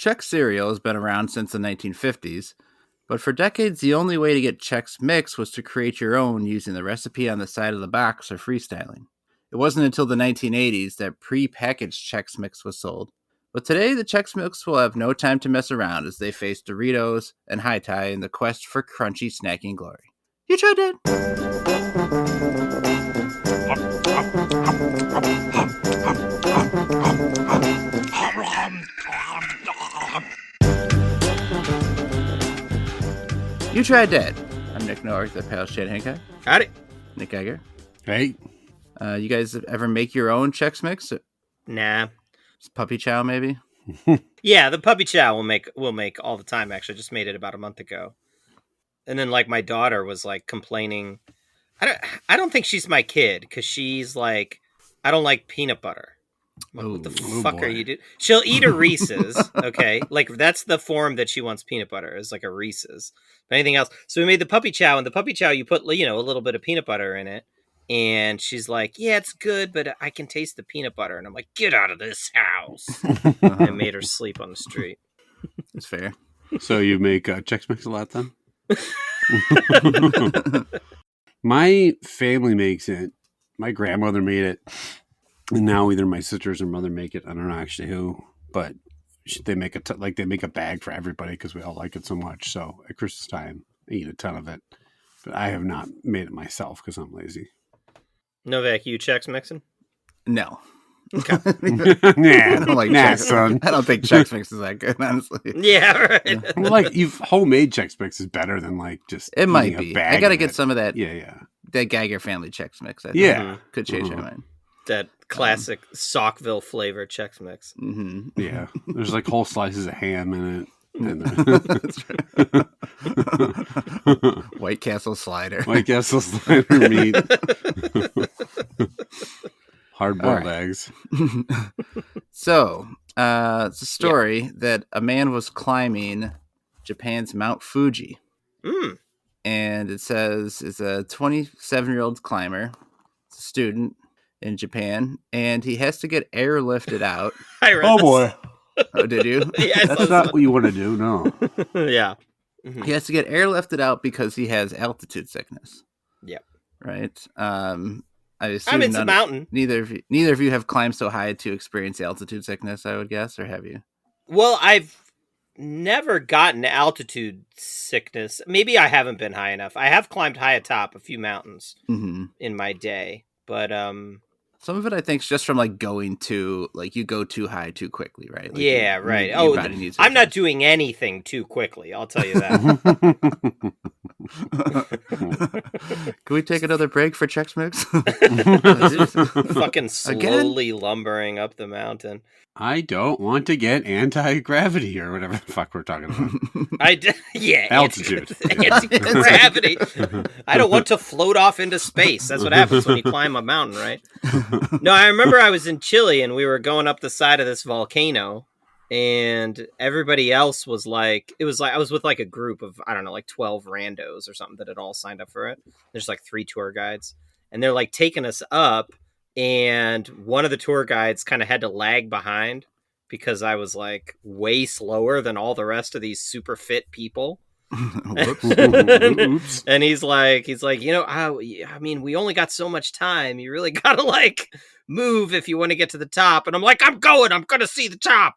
Chex cereal has been around since the 1950s, but for decades the only way to get Chex Mix was to create your own using the recipe on the side of the box or freestyling. It wasn't until the 1980s that pre-packaged Chex Mix was sold. But today, the Chex Mix will have no time to mess around as they face Doritos and Haitai in the quest for crunchy snacking glory. You tried that? You Tried Dat. I'm Nick North, the pal Shane Hancock. Howdy. Nick Geiger. Hey. You guys ever make your own Chex Mix? Nah. Puppy chow, maybe? Yeah, the puppy chow we'll make all the time, actually. Just made it about a month ago. And then, like, my daughter was, like, complaining. I don't think she's my kid, because she's like, I don't like peanut butter. Like, what the fuck are you doing? She'll eat a Reese's, okay? Like, that's the form that she wants peanut butter, is like a Reese's. But anything else? So we made the puppy chow, and the puppy chow, you put, a little bit of peanut butter in it. And she's like, yeah, it's good, but I can taste the peanut butter. And I'm like, get out of this house. I made her sleep on the street. That's fair. So you make Chex Mix a lot then? My family makes it. My grandmother made it. And now either my sisters or mother make it. I don't know actually who. But they make they make a bag for everybody because we all like it so much. So at Christmas time, I eat a ton of it. But I have not made it myself because I'm lazy. Novak, you Chex mixing? No. Nah, I don't like Chex. son. I don't think Chex Mix is that good, honestly. Yeah, right. Well, like homemade Chex Mix is better than like just it might be. I gotta get it. some of that. Yeah. That Geiger family Chex Mix. I think. Yeah, could change my mind. That classic Saukville flavor Chex Mix. Mm-hmm. Yeah, there's like whole slices of ham in it. And That's right. White Castle slider. White Castle slider meat. Hard-boiled eggs. So, it's a story that a man was climbing Japan's Mount Fuji. Mm. And it says it's a 27-year-old climber, it's a student in Japan, and he has to get airlifted out. Oh, boy. Oh, did you? Yeah, that's not what you want to do, no. Yeah. Mm-hmm. He has to get airlifted out because he has altitude sickness. Yeah. Right? I assume it's a mountain. Neither of you have climbed so high to experience altitude sickness, I would guess, or have you? Well, I've never gotten altitude sickness. Maybe I haven't been high enough. I have climbed high atop a few mountains in my day, but some of it I think is just from like going to you go too high too quickly, right? Like yeah, right. I'm not doing anything too quickly. I'll tell you that. Can we take another break for Chex Mix? Fucking slowly lumbering up the mountain. I don't want to get anti-gravity or whatever the fuck we're talking about. Altitude. Anti-gravity. I don't want to float off into space. That's what happens when you climb a mountain, right? No, I remember I was in Chile and we were going up the side of this volcano and everybody else was like, I was with like a group of, I don't know, like 12 randos or something that had all signed up for it. There's like 3 tour guides and they're like taking us up. And one of the tour guides kind of had to lag behind because I was like way slower than all the rest of these super fit people. Oops. And he's like, I mean, we only got so much time. You really got to like move if you want to get to the top. And I'm like, I'm going to see the top.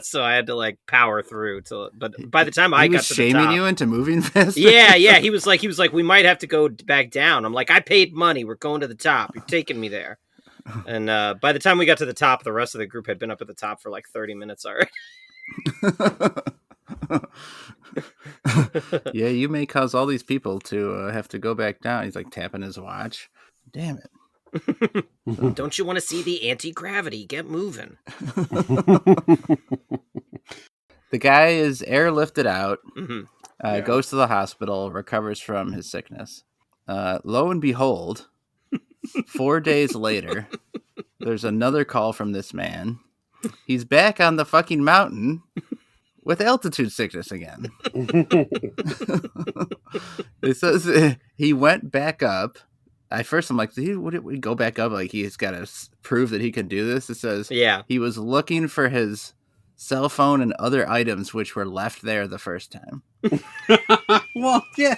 So I had to like power through but by the time I got to the top, shaming you into moving faster. Yeah. He was like, we might have to go back down. I'm like, I paid money. We're going to the top. You're taking me there. And by the time we got to the top, the rest of the group had been up at the top for like 30 minutes already. Yeah, you may cause all these people to have to go back down. He's like tapping his watch. Damn it. Don't you want to see the anti-gravity? Get moving. The guy is airlifted out, Mm-hmm. goes to the hospital, recovers from his sickness. Lo and behold, 4 days later, there's another call from this man. He's back on the fucking mountain with altitude sickness again. It says he went back up. At first, I'm like, would we go back up? Like, he's got to prove that he can do this. It says, Yeah, he was looking for his cell phone, and other items which were left there the first time. Well, yeah.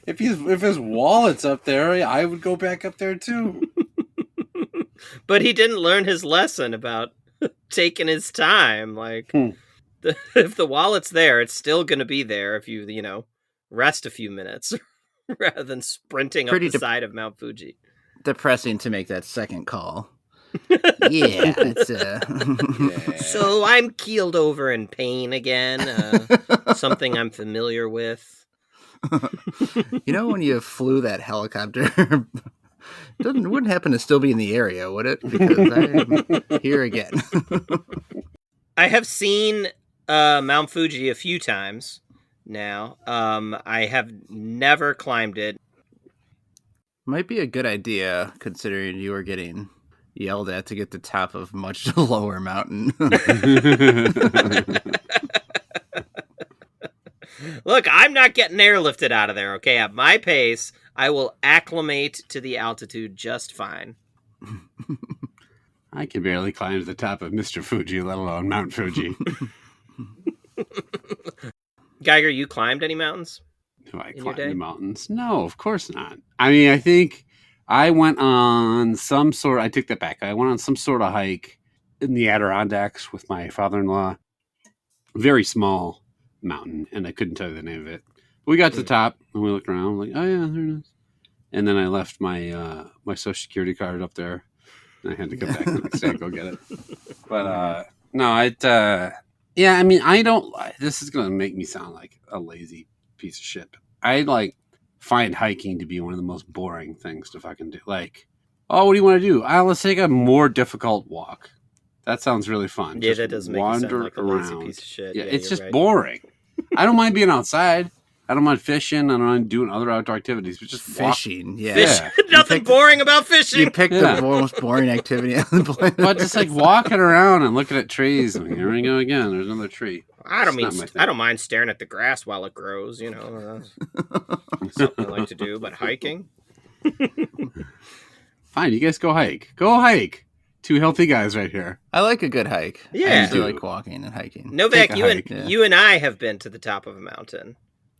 If his wallet's up there, I would go back up there too. But he didn't learn his lesson about taking his time. Like, if the wallet's there, it's still going to be there if you rest a few minutes rather than sprinting up the side of Mount Fuji. Depressing to make that second call. Yeah, it's Yeah. So I'm keeled over in pain again. Something I'm familiar with. You know, when you flew that helicopter, wouldn't happen to still be in the area, would it? Because I'm here again. I have seen Mount Fuji a few times now. I have never climbed it. Might be a good idea, considering you were getting yelled at to get the top of much lower mountain. Look, I'm not getting airlifted out of there, okay? At my pace, I will acclimate to the altitude just fine. I can barely climb to the top of Mr. Fuji, let alone Mount Fuji. Geiger, you climbed any mountains? Do I climb the mountains? No, of course not. I mean, I think I went on I take that back. I went on some sort of hike in the Adirondacks with my father-in-law. Very small mountain, and I couldn't tell you the name of it. But we got to the top, and we looked around, like, oh yeah, there it is. And then I left my my Social Security card up there, and I had to get back the next day and go get it. But no, yeah, I mean, this is going to make me sound like a lazy piece of shit. I find hiking to be one of the most boring things to fucking do. Like, oh, what do you want to do? Let's take a more difficult walk. That sounds really fun. Yeah, that does make you sound like a lazy piece of shit. Yeah, it's just boring. I don't mind being outside. I don't mind fishing. I don't mind doing other outdoor activities. But just fishing, Nothing boring about fishing. You picked the most boring activity on the planet. But just like walking around and looking at trees. And here we go again. There's another tree. I don't mind staring at the grass while it grows. You know, that's something I like to do. But hiking. Fine, you guys go hike. Go hike. Two healthy guys right here. I like a good hike. Yeah, I usually like walking and hiking. Novak, you and I have been to the top of a mountain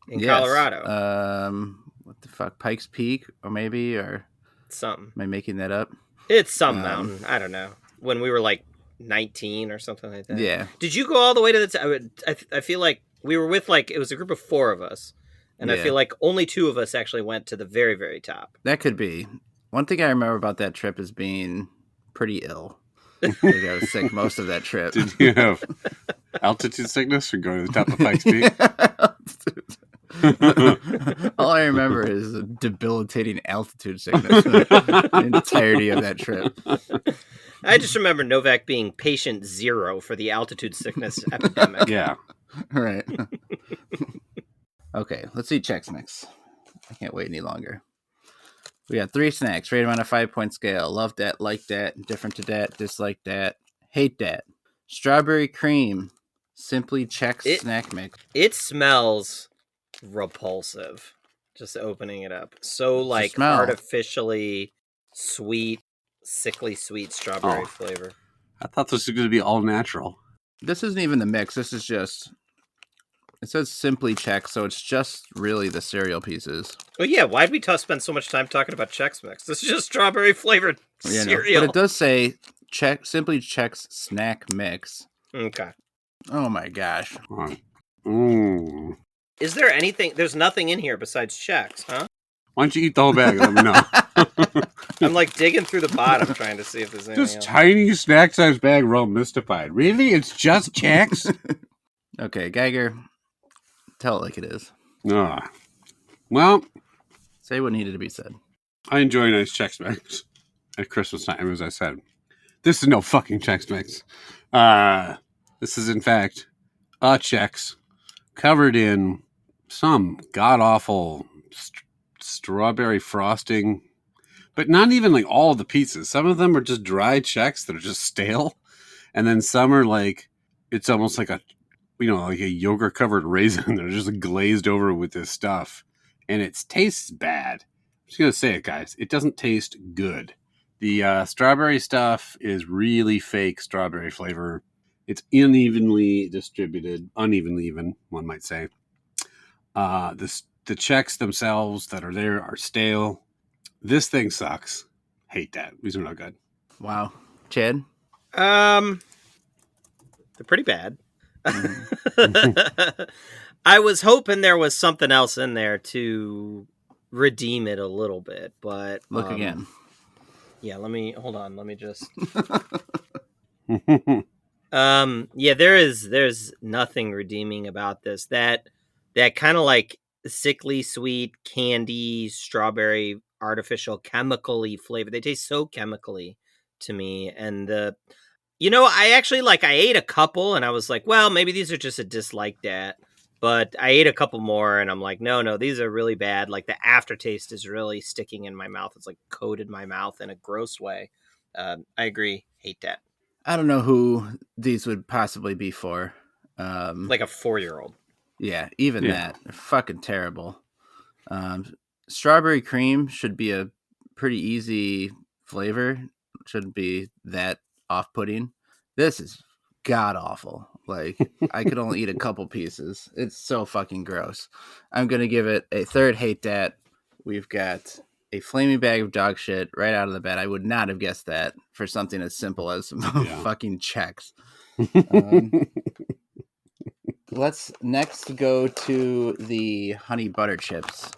in Colorado. What the fuck, Pikes Peak, or something. Am I making that up? It's some mountain. I don't know. When we were like 19 or something like that. Yeah. Did you go all the way to the top? I feel like we were with it was a group of 4 of us, and I feel like only 2 of us actually went to the very, very top. That could be. One thing I remember about that trip is being pretty ill. I think I was sick most of that trip. Did you have altitude sickness or going to the top of Pikes Peak? All I remember is a debilitating altitude sickness the entirety of that trip. I just remember Novak being patient 0 for the altitude sickness epidemic. Yeah. Right. Okay, let's eat Chex Mix. I can't wait any longer. We got 3 snacks, rated on a 5-point scale. Love that, like that, indifferent to that, dislike that, hate that. Strawberry cream, Simply Chex snack mix. It smells repulsive. Just opening it up. So artificially sweet, sickly sweet strawberry flavor. I thought this was going to be all natural. This isn't even the mix. This is just... It says Simply Chex, so it's just really the cereal pieces. Oh yeah, why'd we spend so much time talking about Chex Mix? This is just strawberry flavored cereal. But it does say Simply Chex snack mix. Okay. Oh my gosh. Mm. Is there anything? There's nothing in here besides Chex, huh? Why don't you eat the whole bag and let me know? I'm digging through the bottom trying to see if there's anything else. Tiny snack-sized bag. We're all mystified. Really? It's just Chex? Okay, Geiger. Tell it like it is. Well, say what needed to be said. I enjoy nice Chex Mix at Christmas time, as I said. This is no fucking Chex Mix. This is, in fact, a Chex covered in some god-awful strawberry frosting, but not even all of the pieces. Some of them are just dry Chex that are just stale, and then some are it's almost like a yogurt covered raisin. They're just glazed over with this stuff. And it tastes bad. I'm just going to say it, guys. It doesn't taste good. The strawberry stuff is really fake strawberry flavor. It's unevenly distributed, unevenly even, one might say. The Chex themselves that are there are stale. This thing sucks. Hate that. These are not good. Wow. Chad? They're pretty bad. Mm-hmm. I was hoping there was something else in there to redeem it a little bit, but Look again. Yeah, hold on. Let me just. Yeah, there's nothing redeeming about this. That kind of like sickly sweet candy, strawberry, artificial, chemically flavor. They taste so chemically to me, and I actually I ate a couple, and I was like, well, maybe these are just a dislike that. But I ate a couple more, and I'm like, no, these are really bad. Like the aftertaste is really sticking in my mouth. It's like coated my mouth in a gross way. I agree. Hate that. I don't know who these would possibly be for. Like a 4-year-old. Yeah, even that. They're fucking terrible. Strawberry cream should be a pretty easy flavor. Shouldn't be that off-putting. This is god-awful. Like, I could only eat a couple pieces. It's so fucking gross. I'm going to give it a third hate that. We've got a flaming bag of dog shit right out of the bat. I would not have guessed that for something as simple as fucking Chex. Let's next go to the honey butter chips.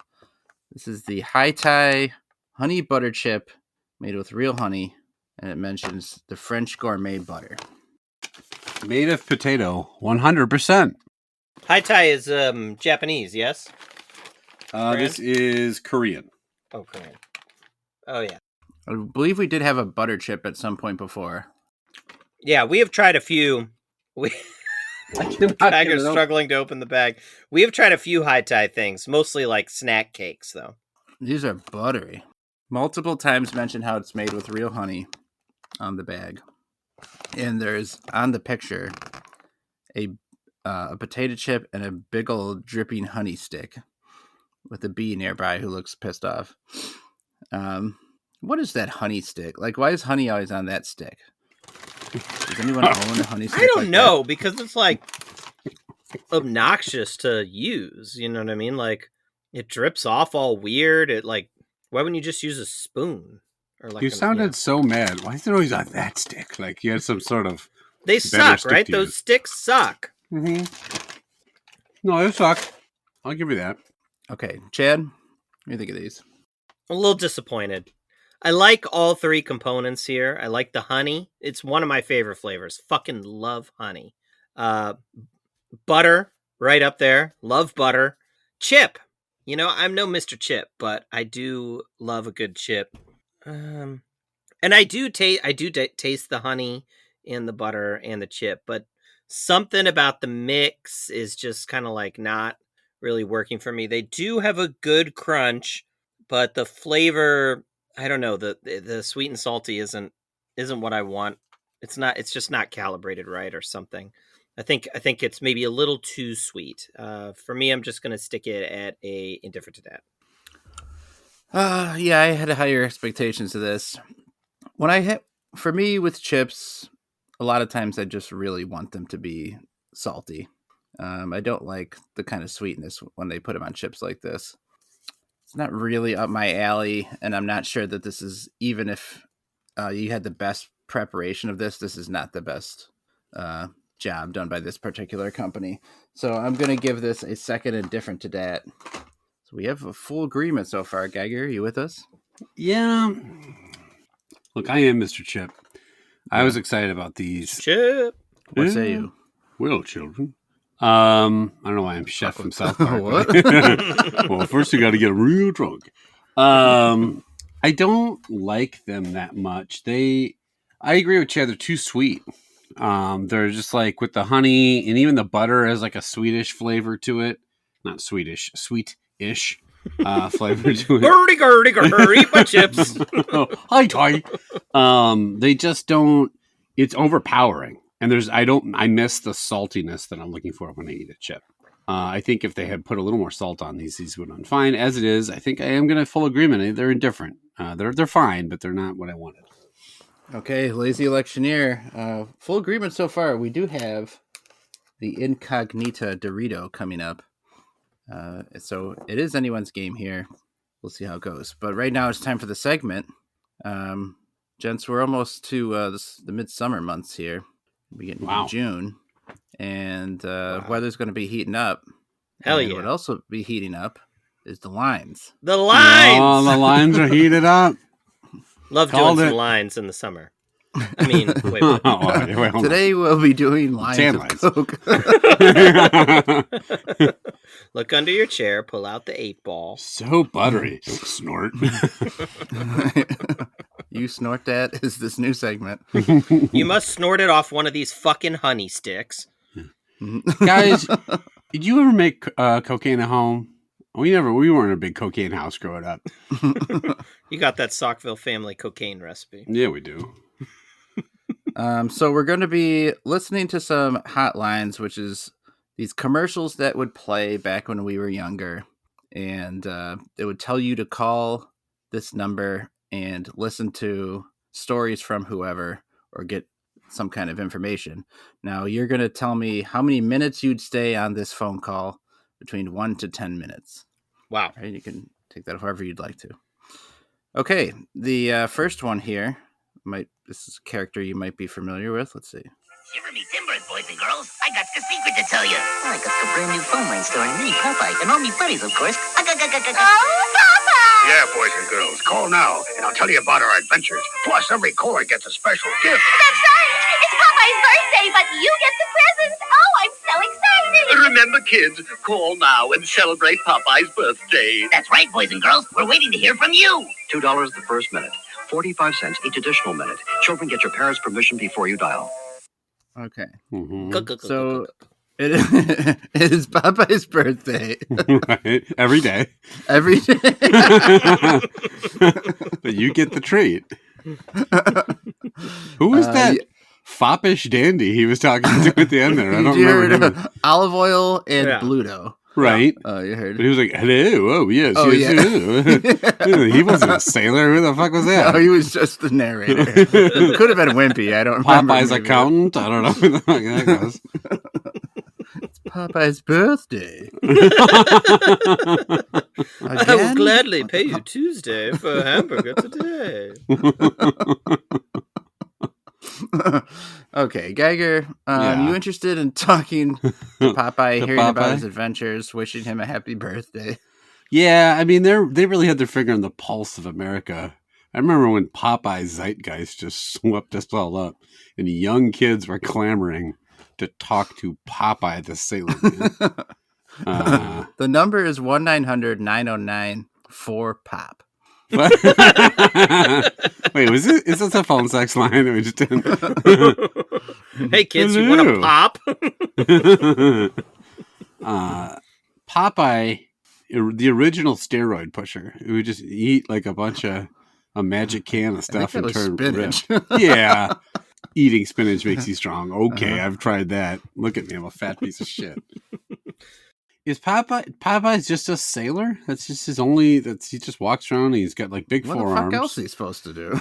This is the Haitai honey butter chip made with real honey, and it mentions the French gourmet butter. Made of potato, 100%. Haitai is Japanese, yes? This is Korean. Oh, Korean. Oh, yeah. I believe we did have a butter chip at some point before. Yeah, we have tried a few. Tiger's struggling to open the bag. We have tried a few Haitai things, mostly like snack cakes, though. These are buttery. Multiple times mentioned how it's made with real honey on the bag. And there's, on the picture, a potato chip and a big old dripping honey stick with a bee nearby who looks pissed off. What is that honey stick? Like, why is honey always on that stick? Does anyone own a honey stick? I don't know, because it's like obnoxious to use. You know what I mean? Like, it drips off all weird. It why wouldn't you just use a spoon? Or you sounded so mad. Why is it always on that stick? Like you had some sort of. They suck, right? Those sticks suck. Mm-hmm. No, they suck. I'll give you that. Okay, Chad, what do you think of these? I'm a little disappointed. I like all three components here. I like the honey. It's one of my favorite flavors. Fucking love honey. Butter, right up there. Love butter. Chip. I'm no Mr. Chip, but I do love a good chip. And I do taste the honey and the butter and the chip, but something about the mix is just kind of not really working for me. They do have a good crunch, but the flavor, I don't know, the sweet and salty isn't what I want. It's just not calibrated right or something. I think it's maybe a little too sweet. For me, I'm just going to stick it at a indifferent to that. Yeah, I had higher expectations of this. For me with chips, a lot of times I just really want them to be salty. I don't like the kind of sweetness when they put them on chips like this. It's not really up my alley, and I'm not sure that this is, even if you had the best preparation of this is not the best job done by this particular company. So I'm going to give this a second indifferent to that. So we have a full agreement so far. Geiger, are you with us? Yeah. Look, I am Mr. Chip. I was excited about these. Chip. What say you? Well, children. I don't know why I'm chef from South Park. What? Well, first you got to get real drunk. I don't like them that much. I agree with Chad. They're too sweet. They're just like with the honey and even the butter has like a sweetish flavor to it. Not Swedish, sweet-ish flavor to it. Gurdy, eat my chips. Haitai. They just don't. It's overpowering, and I miss the saltiness that I'm looking for when I eat a chip. I think if they had put a little more salt on these would have been fine. As it is, I think I am going to full agreement. They're indifferent. They're fine, but they're not what I wanted. Okay, lazy electioneer. Full agreement so far. We do have the Incognita Dorito coming up. So it is anyone's game here. We'll see how it goes. But right now it's time for the segment. Gents, we're almost to the midsummer months here. We're getting to June. And weather's going to be heating up. Hell and yeah. what else will be heating up is the lines. The lines! Oh, the lines are heated up. Love doing some lines in the summer. I mean, wait, what? Today we'll be doing lines of Coke. Look under your chair, pull out the 8-ball. So buttery. Snort. You snort that is this new segment. You must snort it off one of these fucking honey sticks. Guys, did you ever make cocaine at home? We weren't a big cocaine house growing up. You got that Saukville family cocaine recipe. Yeah, we do. So we're going to be listening to some hotlines, which is these commercials that would play back when we were younger. And it would tell you to call this number and listen to stories from whoever or get some kind of information. Now, you're going to tell me how many minutes you'd stay on this phone call, between 1 to 10 minutes. Wow. Right? You can take that however you'd like to. Okay, the first one here, this is a character you might be familiar with. Let's see. Shiver me timbers, boys and girls. I got the secret to tell you. I got the brand new phone line store and me, Popeye, and all me buddies, of course. Oh, Popeye! Yeah, boys and girls, call now, and I'll tell you about our adventures. Plus, every caller gets a special gift. That's right! It's Popeye's birthday, but you get the presents. Oh, I'm so excited! Remember, kids, call now and celebrate Popeye's birthday. That's right, boys and girls. We're waiting to hear from you. $2 the first minute. 45 cents each additional minute. Children, get your parents' permission before you dial. Okay. Mm-hmm. So it is Popeye's birthday. Right. Every day. Every day. But you get the treat. Who was that foppish dandy he was talking to at the end there? I don't remember him. Olive oil and Bluto. Right. Oh, you heard. But he was like, hello. Oh, yes. Oh, yes. He wasn't a sailor. Who the fuck was that? No, he was just the narrator. It could have been Wimpy. I don't remember. Popeye's accountant? I don't know who the fuck that goes. It's Popeye's birthday. I will gladly pay you Tuesday for a hamburger today. Okay, Geiger, you interested in talking to Popeye, hearing about his adventures, wishing him a happy birthday? Yeah, I mean, they really had their finger on the pulse of America. I remember when Popeye's zeitgeist just swept us all up, and young kids were clamoring to talk to Popeye the Sailor Man. The number is 1-900-909-4POP. Wait, is this a phone sex line? We just didn't... Hey kids, you want to pop? Popeye, the original steroid pusher, who would just eat like a magic can of stuff and turn spinach. rich. Yeah, eating spinach makes you strong. Okay, I've tried that. Look at me, I'm a fat piece of shit. Is Popeye's just a sailor? That's just his only. He just walks around and he's got like big forearms. What the fuck else is he supposed to do?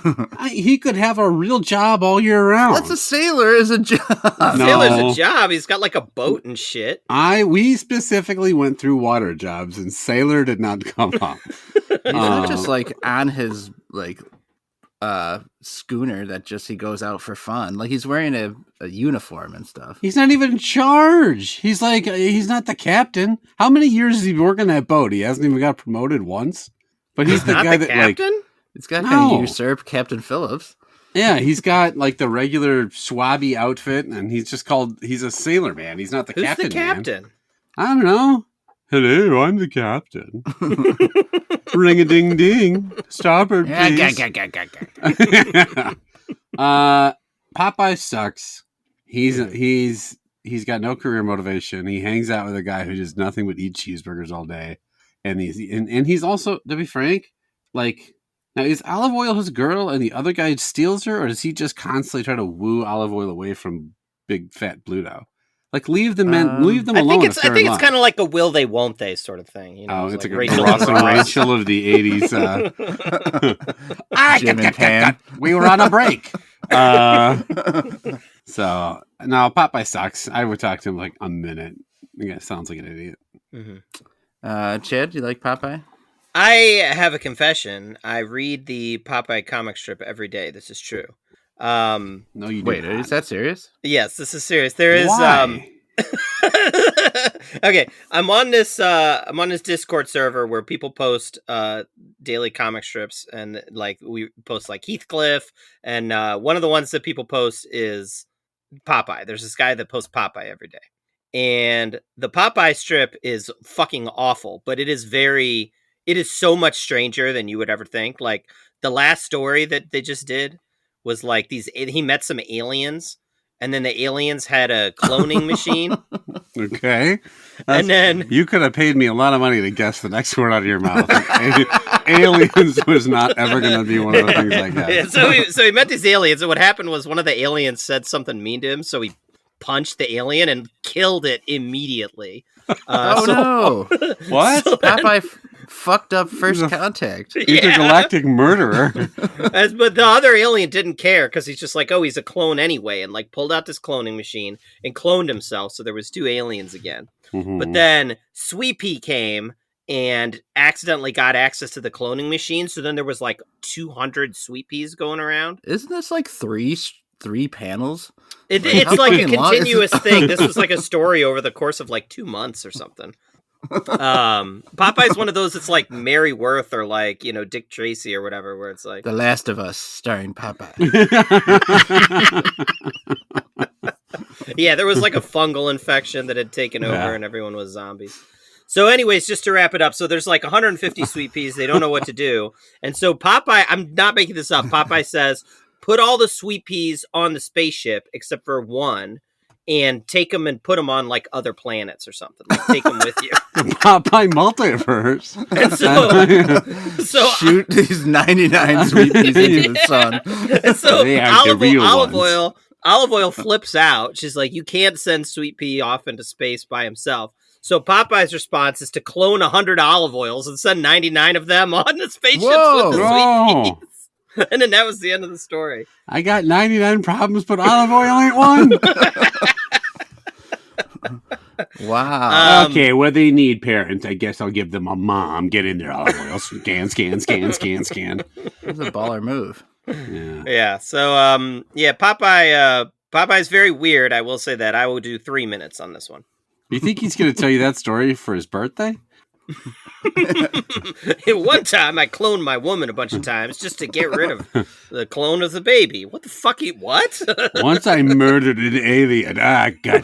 He could have a real job all year round. What's a sailor is a job? No. Sailor's a job. He's got like a boat and shit. We specifically went through water jobs and sailor did not come up. He's not just like on his like schooner that just he goes out for fun. Like he's wearing a uniform and stuff. He's not even in charge. He's like, he's not the captain. How many years has he been working that boat? He hasn't even got promoted once. But he's the guy that captain? like, he's got kind of usurped Captain Phillips. Yeah, he's got like the regular swabby outfit, and he's a sailor man. He's not the captain. Who's the captain? Man. I don't know. Hello, I'm the captain. Ring a ding ding. Starboard, please. Popeye sucks. He's got no career motivation. He hangs out with a guy who does nothing but eat cheeseburgers all day, and he's also, to be frank, like, now is Olive Oil his girl and the other guy steals her, or does he just constantly try to woo Olive Oil away from big fat Bluto? Like, leave them alone. I think it's kind of like a will they, won't they sort of thing. You know, it's like Rachel Ross and Ross. Rachel of the 80s. Jim and Pam. We were on a break. So no, Popeye sucks. I would talk to him like a minute. Yeah, sounds like an idiot. Mm-hmm. Chad, do you like Popeye? I have a confession. I read the Popeye comic strip every day. This is true. No, you Wait, do not. is that serious? Yes, this is serious. There is Why? Okay, I'm on this Discord server where people post daily comic strips, and like we post like Heathcliff, and one of the ones that people post is Popeye. There's this guy that posts Popeye every day. And the Popeye strip is fucking awful, but it is so much stranger than you would ever think. Like the last story that they just did was like he met some aliens, and then the aliens had a cloning machine. Okay. And then you could have paid me a lot of money to guess the next word out of your mouth. Aliens was not ever going to be one of the things I guessed. Yeah, so he met these aliens, and what happened was one of the aliens said something mean to him, so he punched the alien and killed it immediately. No! What? So Popeye fucked up First Contact. Intergalactic murderer. But the other alien didn't care because he's just like, oh, he's a clone anyway, and like pulled out this cloning machine and cloned himself. So there was 2 aliens again. Mm-hmm. But then Sweet Pea came and accidentally got access to the cloning machine. So then there was like 200 Sweet Peas going around. Isn't this like three panels? It's How like a fucking long is continuous it? thing. This was like a story over the course of like 2 months or something. Popeye's one of those that's like Mary Worth or like, Dick Tracy or whatever, where it's like The Last of Us starring Popeye. Yeah, there was like a fungal infection that had taken over and everyone was zombies. So anyways, just to wrap it up, so there's like 150 Sweet Peas. They don't know what to do. And so Popeye, I'm not making this up, Popeye says, put all the Sweet Peas on the spaceship except for one and take them and put them on like other planets or something. Like take them with you. Popeye multiverse. And so shoot these 99 Sweet Peas into the sun. And so They are the real Olive Oil flips out. She's like, you can't send Sweet Pea off into space by himself. So Popeye's response is to clone 100 olive oils and send 99 of them on the spaceships with the Sweet Peas. And then that was the end of the story. I got 99 problems, but olive oil ain't one. Wow. Okay, well, they need parents. I guess I'll give them a mom. Get in there, olive oil. Scan. That's a baller move. Yeah. So, Popeye's very weird. I will say that. I will do 3 minutes on this one. You think he's going to tell you that story for his birthday? One time, I cloned my woman a bunch of times just to get rid of the clone of the baby. What the fuck? What? Once I murdered an alien. Gut.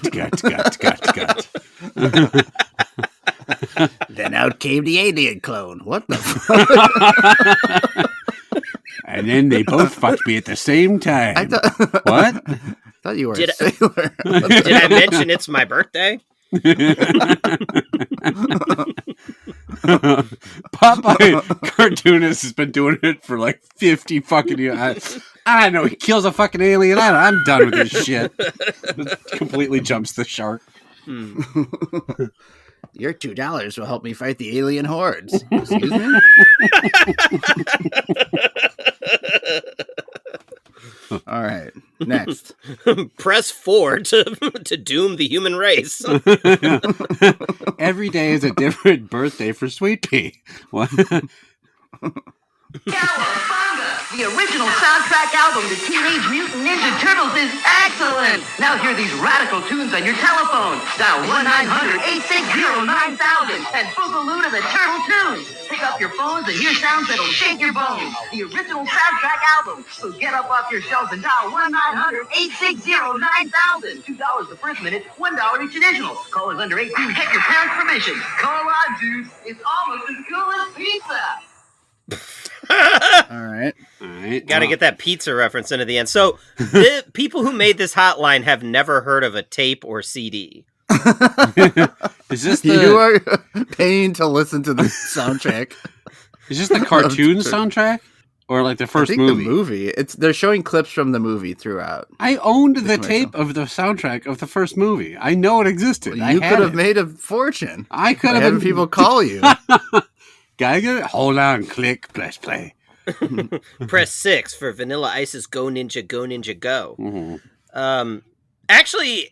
Then out came the alien clone. What the fuck? And then they both fucked me at the same time. I thought, What? I thought you were a sailor. Did I mention it's my birthday? Popeye cartoonist has been doing it for like 50 fucking years. I don't know. He kills a fucking alien. I'm done with this shit. Completely jumps the shark. Your $2 will help me fight the alien hordes. Excuse me? All right. Next. Press 4 to doom the human race. Every day is a different birthday for Sweet Pea. What? Cowabunga! The original soundtrack album to Teenage Mutant Ninja Turtles is excellent! Now hear these radical tunes on your telephone. Dial 1-900-860-9000 and boogaloo to the turtle tunes. Pick up your phones and hear sounds that'll shake your bones. The original soundtrack album. So get up off your shelf and dial 1-900-860-9000. $2 the first minute, $1 each additional. Callers under 18 get your parents' permission. Call on, dudes. It's almost as cool as pizza. All right. Got to get that pizza reference into the end. So the people who made this hotline have never heard of a tape or CD. Is this You are paying to listen to the soundtrack. Is this the cartoon soundtrack? Or like the first I think movie? the movie. They're showing clips from the movie throughout. I owned the tape of the soundtrack of the first movie. I know it existed. You could have made a fortune. I could by have having been people call you. Gotta get it. Hold on, click, press play. Press 6 for Vanilla Ice's Go Ninja, Go Ninja, Go. Mhm. Actually,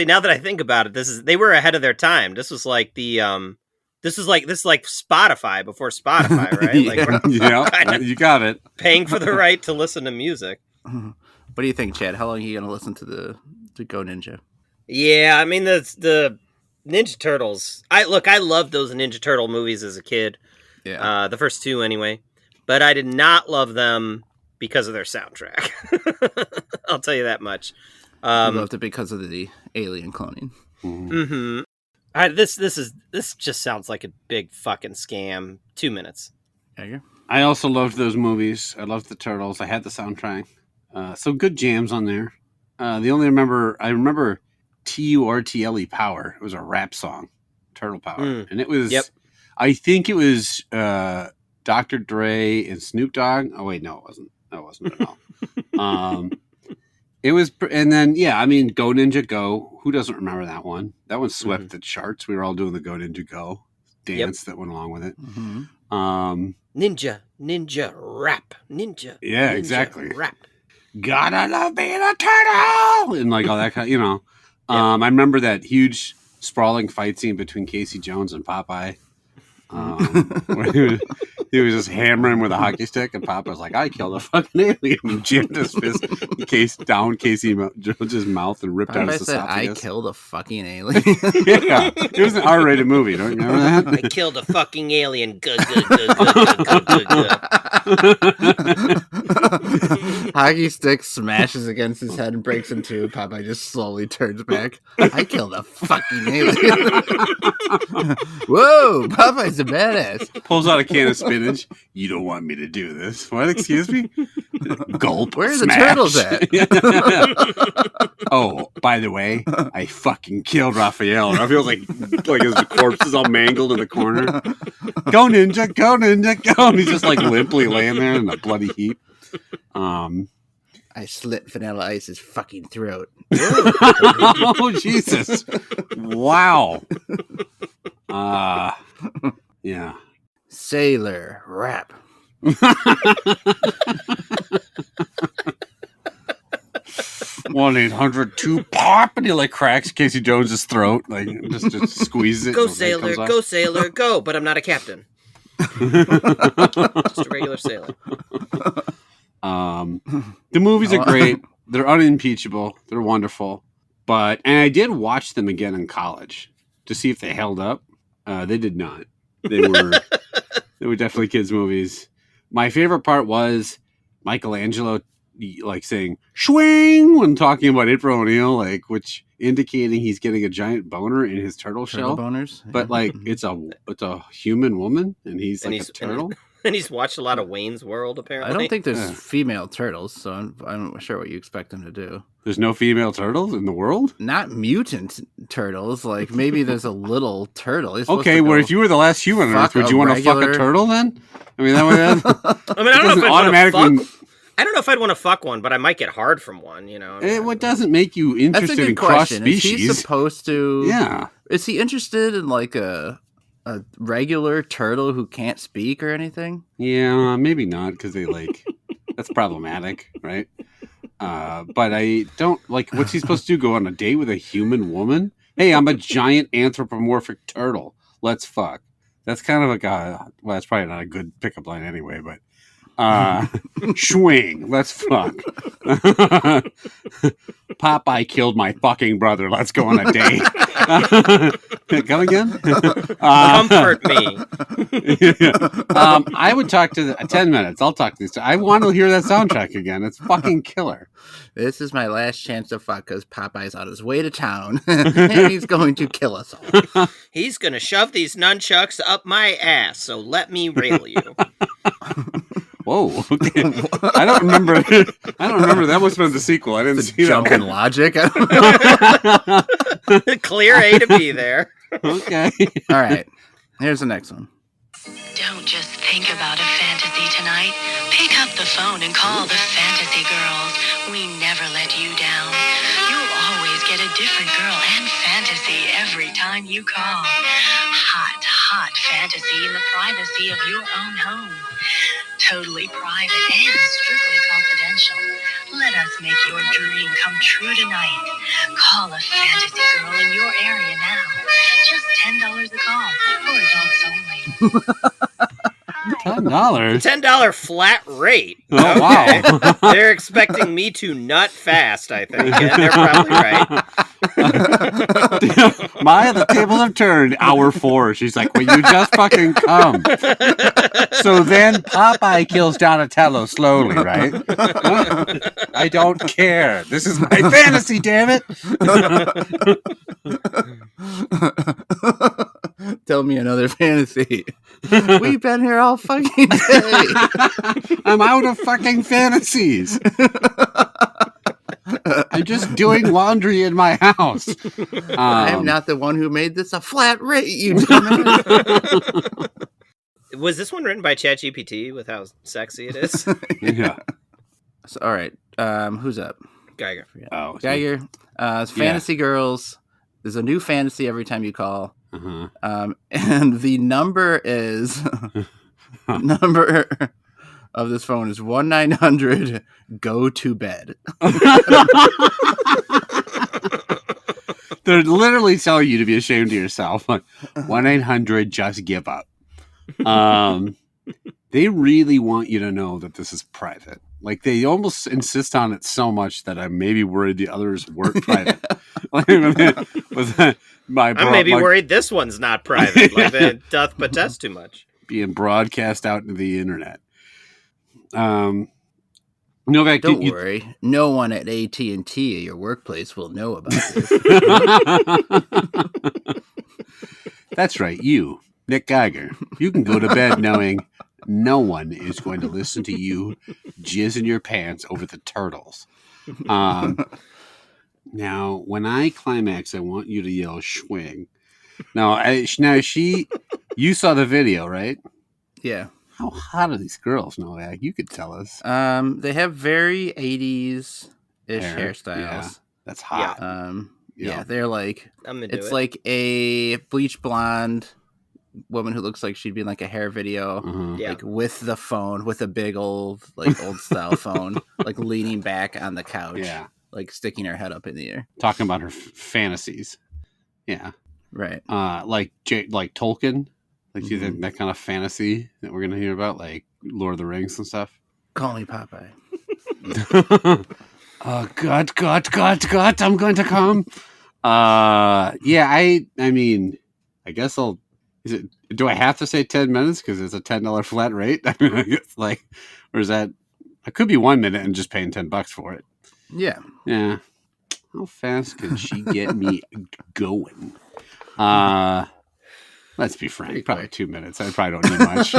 now that I think about it, they were ahead of their time. This was like this is like Spotify before Spotify, right? Like we're Yeah, kind of you got it. paying for the right to listen to music. What do you think, Chad? How long are you going to listen to the Go Ninja? Yeah, I mean the Ninja Turtles. I loved those Ninja Turtle movies as a kid. Yeah. The first two anyway. But I did not love them because of their soundtrack. I'll tell you that much. You loved it because of the alien cloning. Mm-hmm. This just sounds like a big fucking scam. 2 minutes. Yeah. I also loved those movies. I loved the Turtles. I had the soundtrack. Some good jams on there. I remember TURTLE Power. It was a rap song, Turtle Power, and it was. Yep. I think it was Dr. Dre and Snoop Dogg. Oh wait, no, it wasn't. That wasn't at all. It was, and then Go Ninja Go. Who doesn't remember that one? That one swept the charts. We were all doing the Go Ninja Go dance that went along with it. Ninja rap, ninja. Yeah, ninja, exactly. Rap. Gotta love being a turtle, and like all that kind. I remember that huge sprawling fight scene between Casey Jones and Popeye. Where he was just hammering with a hockey stick, and Papa was like, "I killed a fucking alien." He jammed his fist down Casey Jones's mouth and ripped out his esophagus. "I killed a fucking alien." Yeah, it was an R-rated movie. Don't you remember that? I killed a fucking alien. Good. Hockey stick smashes against his head and breaks in two. Popeye just slowly turns back. "I killed a fucking alien." Whoa, Popeye's a badass. Pulls out a can of spinach. "You don't want me to do this." What? Excuse me? Gulp. Where are smash. the turtles at? Oh, by the way, I fucking killed Raphael. Raphael's like his corpse is all mangled in the corner. Go Ninja, go Ninja, go. And he's just like limply laying there in a bloody heap. I slit Vanilla Ice's fucking throat. Oh, Jesus. Wow. Yeah. Sailor rap. 1-800-2-POP, and he like cracks Casey Jones's throat, like just squeezes it. Go sailor, go! But I'm not a captain. Just a regular sailor. The movies are great. They're unimpeachable. They're wonderful. And I did watch them again in college to see if they held up. They did not. They were definitely kids' movies. My favorite part was Michelangelo like saying "swing" when talking about April O'Neil, like which indicating he's getting a giant boner in his turtle shell. Boners, but like it's a human woman, and he's a turtle. And he's watched a lot of Wayne's World, apparently. I don't think there's female turtles, so I'm not sure what you expect him to do. There's no female turtles in the world? Not mutant turtles. Like, maybe there's a little turtle. Okay, well, if you were the last human on Earth, would you want to fuck a turtle then? I mean, that would I don't know if I'd automatically... I don't know if I'd want to fuck one, but I might get hard from one, you know. What doesn't make you interested in cross species? Is he supposed to... Yeah. Is he interested in, like, a regular turtle who can't speak or anything? Yeah, maybe not, because they like that's problematic, right? But I don't like. What's he supposed to do? Go on a date with a human woman? Hey, I'm a giant anthropomorphic turtle. Let's fuck. That's kind of a guy. Well, that's probably not a good pickup line anyway. But swing. Let's fuck. Popeye killed my fucking brother. Let's go on a date. Come again? Comfort me. I would talk to 10 minutes. I'll talk to these. I want to hear that soundtrack again. It's fucking killer. This is my last chance to fuck because Popeye's on his way to town and he's going to kill us all. He's going to shove these nunchucks up my ass, so let me rail you. Whoa! Okay. I don't remember. That must have been the sequel. I didn't see jump that. In logic. Clear A to B there. Okay. All right. Here's the next one. Don't just think about a fantasy tonight. Pick up the phone and call the Fantasy Girls. We never let you down. You'll always get a different girl and fantasy every time you call. Hot fantasy in the privacy of your own home. totally private and strictly confidential. Let us make your dream come true tonight. Call a fantasy girl in your area now. Just $10 a call for adults only. $10. $10 flat rate. Oh, Okay. wow. They're expecting me to nut fast, I think. And they're probably right. Maya, the tables have turned. Hour 4. She's like, will you just fucking come? So then Popeye kills Donatello slowly, right? I don't care. This is my fantasy, damn it. Tell me another fantasy. We've been here all fucking day. I'm out of fucking fantasies. I'm just doing laundry in my house. I'm not the one who made this a flat rate, you dumbass. Was this one written by ChatGPT with how sexy it is? Yeah. So, all right. Who's up? Geiger. Oh, Geiger. It's Fantasy Girls. There's a new fantasy every time you call. And the number is number of this phone is 1-900 go to bed. They're literally telling you to be ashamed of yourself. 1-800 just give up. They really want you to know that this is private. Like, they almost insist on it so much that I'm maybe worried the others weren't private. I'm maybe worried this one's not private. Like, that doth protest too much. Being broadcast out into the internet. Novak, don't worry. No one at AT&T at your workplace will know about this. That's right. You, Nick Geiger. You can go to bed knowing no one is going to listen to you jizz in your pants over the turtles. Now, when I climax, I want you to yell "swing." You saw the video, right? Yeah. How hot are these girls, Novak? You could tell us. They have very 80s-ish hairstyles. Yeah, that's hot. Yeah, they're like, it's like a bleach blonde woman who looks like she'd be in like a hair video, like with the phone, with a big old style phone, like leaning back on the couch, like sticking her head up in the air, talking about her fantasies. Yeah, right. Like Tolkien, like you think that kind of fantasy that we're gonna hear about, like Lord of the Rings and stuff. Call me Popeye. Oh God, I'm going to come. I mean, I guess I'll. Do I have to say 10 minutes because it's a $10 flat rate? I mean, it's like, or is that? I could be 1 minute and just paying $10 for it. Yeah. Yeah. How fast can she get me going? Let's be frank. Probably 2 minutes. I probably don't need much.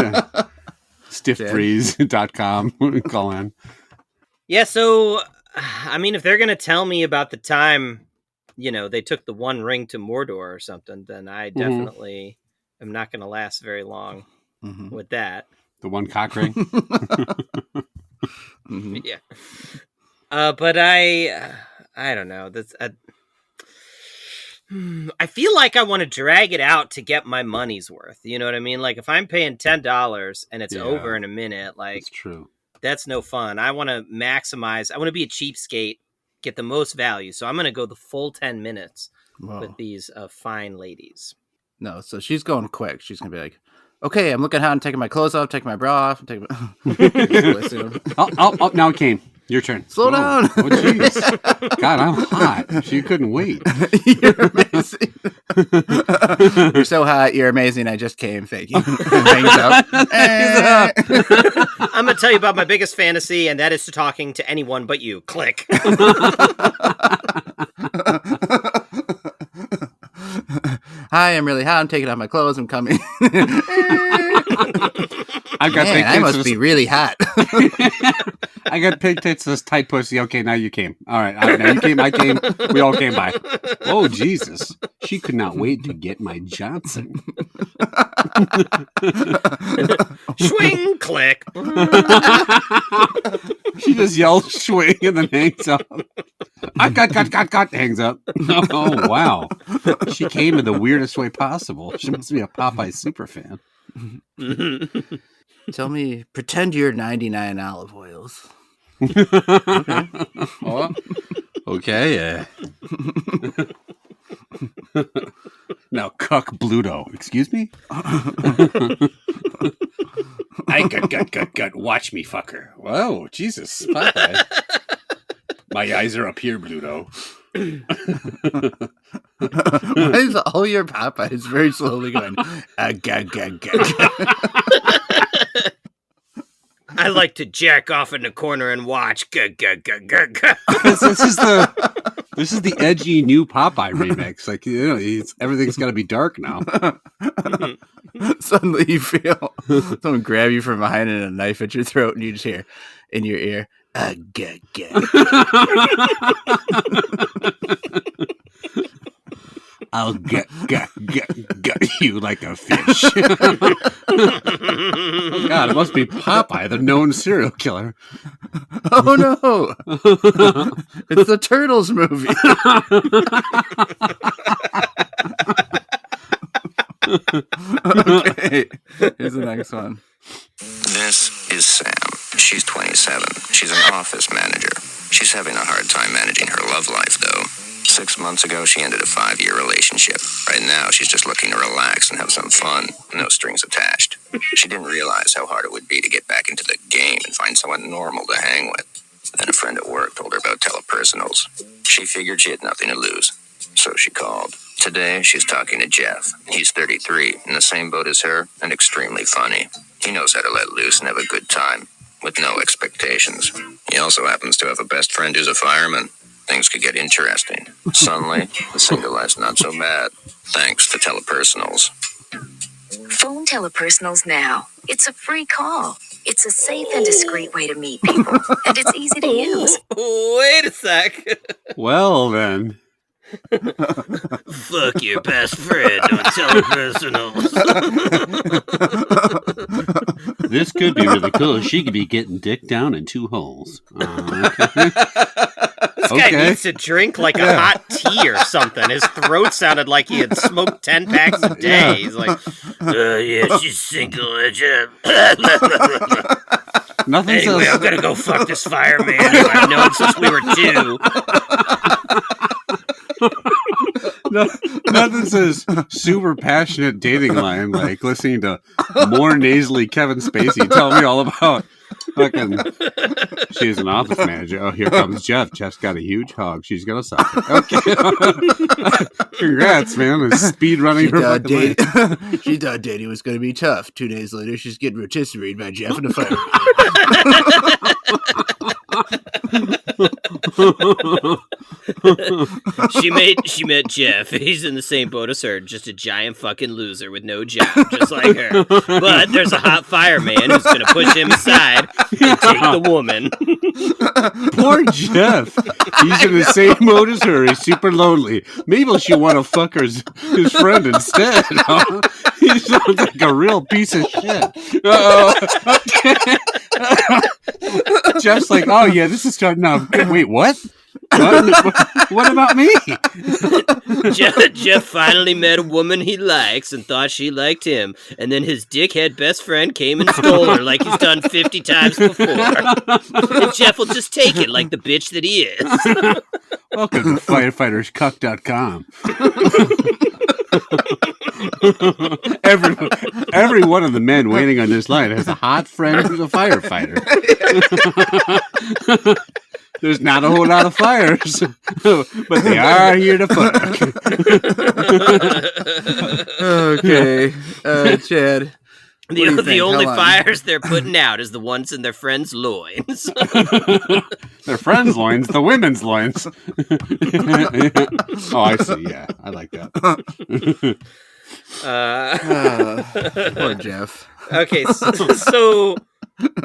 Stiffbreeze.com. Call in. Yeah. So, I mean, if they're gonna tell me about the time, they took the One Ring to Mordor or something, then I definitely. I'm not going to last very long with that. The one cock ring? Yeah. But I don't know. I feel like I want to drag it out to get my money's worth. You know what I mean? Like, if I'm paying $10 and it's over in a minute, like, that's true. That's no fun. I want to maximize. I want to be a cheapskate, get the most value. So I'm going to go the full 10 minutes with these fine ladies. No, so she's going quick. She's going to be like, okay, I'm looking hot. I'm taking my clothes off, taking my bra off. Oh, now it came. Your turn. Slow down. Oh, jeez. God, I'm hot. She couldn't wait. You're amazing. You're so hot. You're amazing. I just came. Thank you. Hangs up. I'm going to tell you about my biggest fantasy, and that is talking to anyone but you. Click. Hi, I'm really hot. I'm taking off my clothes. I'm coming. I must be really hot. I got pig tits, this tight pussy. Okay, now you came. All right, now you came. I came. We all came by. Oh, Jesus. She could not wait to get my Johnson. Swing, click. She just yells swing and then hangs up. I got, hangs up. Oh, wow. She came in the weirdest way possible. She must be a Popeye super fan. Tell me, pretend you're 99 olive oils. Okay. Oh, okay. Now, cuck Bluto. Excuse me? I gut. Watch me, fucker. Whoa, Jesus. Popeye. My eyes are up here, Bluto. Why is all your Popeyes very slowly going? I like to jack off in the corner and watch. This is the edgy new Popeye remix. Like, everything's got to be dark now. Suddenly you feel someone grab you from behind and a knife at your throat, and you just hear in your ear, I'll gut you like a fish. Oh, God, it must be Popeye, the known serial killer. Oh no! It's the Turtles movie. Okay, here's the next one. This is Sam. She's 27. She's an office manager. She's having a hard time managing her love life, though. 6 months ago, she ended a 5-year relationship. Right now, she's just looking to relax and have some fun. No strings attached. She didn't realize how hard it would be to get back into the game and find someone normal to hang with. Then a friend at work told her about telepersonals. She figured she had nothing to lose, so she called. Today, she's talking to Jeff. He's 33, in the same boat as her, and extremely funny. He knows how to let loose and have a good time, with no expectations. He also happens to have a best friend who's a fireman. Things could get interesting. Suddenly, the single life's not so bad, thanks to telepersonals. Phone telepersonals now. It's a free call. It's a safe and discreet way to meet people, and it's easy to use. Wait a sec. Well, then. Fuck your best friend on telepersonals. This could be really cool. She could be getting dick down in 2 holes. This guy needs to drink like a hot tea or something. His throat sounded like he had smoked 10 packs a day. Yeah. He's like, yeah, she's single. Nothing Anyway, I'm gonna go fuck this fireman who I've known since we were 2. Nothing says super passionate dating line like listening to more nasally Kevin Spacey tell me all about fucking. She's an office manager. Oh, here comes Jeff. Jeff's got a huge hog. She's gonna suck it. Okay. Congrats, man. It's speed running her fucking life. She thought dating was going to be tough. 2 days later, she's getting rotisserie by Jeff in the fire. She met Jeff. He's in the same boat as her, just a giant fucking loser with no job, just like her. But there's a hot fireman who's gonna push him aside and take the woman. Poor Jeff. He's in the same boat as her. He's super lonely. Maybe she'll want to fuck his friend instead. Huh? He sounds like a real piece of shit. Jeff's like, oh yeah, this is starting off. Wait, what? What about me? Jeff finally met a woman he likes and thought she liked him, and then his dickhead best friend came and stole her like he's done 50 times before. And Jeff will just take it like the bitch that he is. Welcome to firefighterscuck.com. Every one of the men waiting on this line has a hot friend who's a firefighter. There's not a whole lot of fires, but they are here to fuck. Okay, Chad. The only fires they're putting out is the ones in their friends' loins. Their friends' loins, the women's loins. Oh, I see. Yeah, I like that. Poor Jeff. Okay, so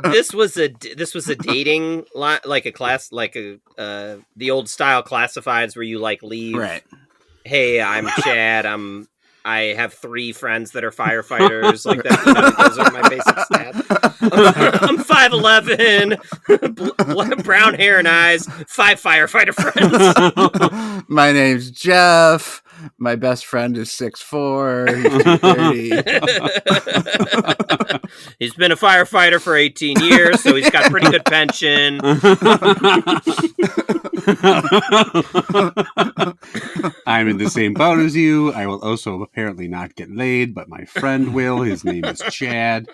this was a dating like a class like the old style classifieds where you like leave. Right. Hey, I'm Chad. I have 3 friends that are firefighters. Like that. Those are my basic stats. I'm 5'11", brown hair and eyes, 5 firefighter friends. My name's Jeff. My best friend is 6'4". He's 230. He's been a firefighter for 18 years, so he's got pretty good pension. I'm in the same boat as you. I will also apparently not get laid, but my friend will. His name is Chad.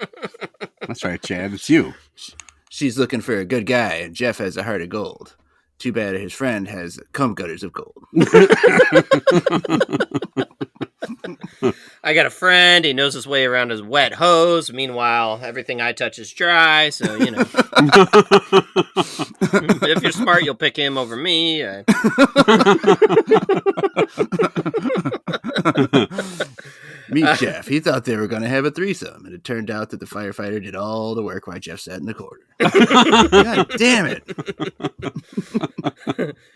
That's right, Chad. It's you. She's looking for a good guy, and Jeff has a heart of gold. Too bad his friend has cum gutters of gold. I got a friend. He knows his way around his wet hose. Meanwhile, everything I touch is dry. So, you know. If you're smart, you'll pick him over me. Meet Jeff. He thought they were going to have a threesome, and it turned out that the firefighter did all the work while Jeff sat in the corner. God damn it.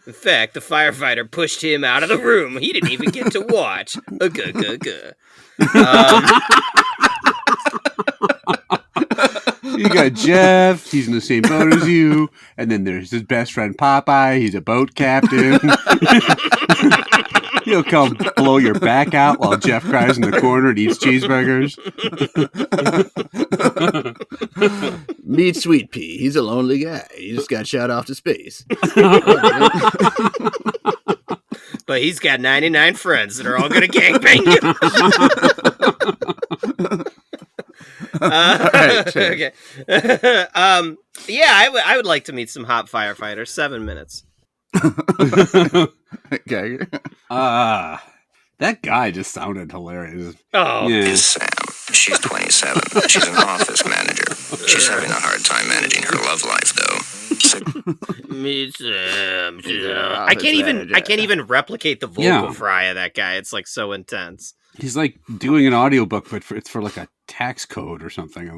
In fact, the firefighter pushed him out of the room. He didn't even get to watch. You got Jeff. He's in the same boat as you. And then there's his best friend, Popeye. He's a boat captain. He'll come blow your back out while Jeff cries in the corner and eats cheeseburgers. Meet Sweet Pea. He's a lonely guy. He just got shot off to space. But he's got 99 friends that are all going to gangbang you. Right, okay. Yeah, I would like to meet some hot firefighters. 7 minutes. Okay. That guy just sounded hilarious. Oh, yeah. Is Sam. She's 27. She's an office manager. She's having a hard time managing her love life, though. Meet Sam. I can't even replicate the vocal fry of that guy. It's like so intense. He's like doing an audiobook, but it's for like a tax code or something.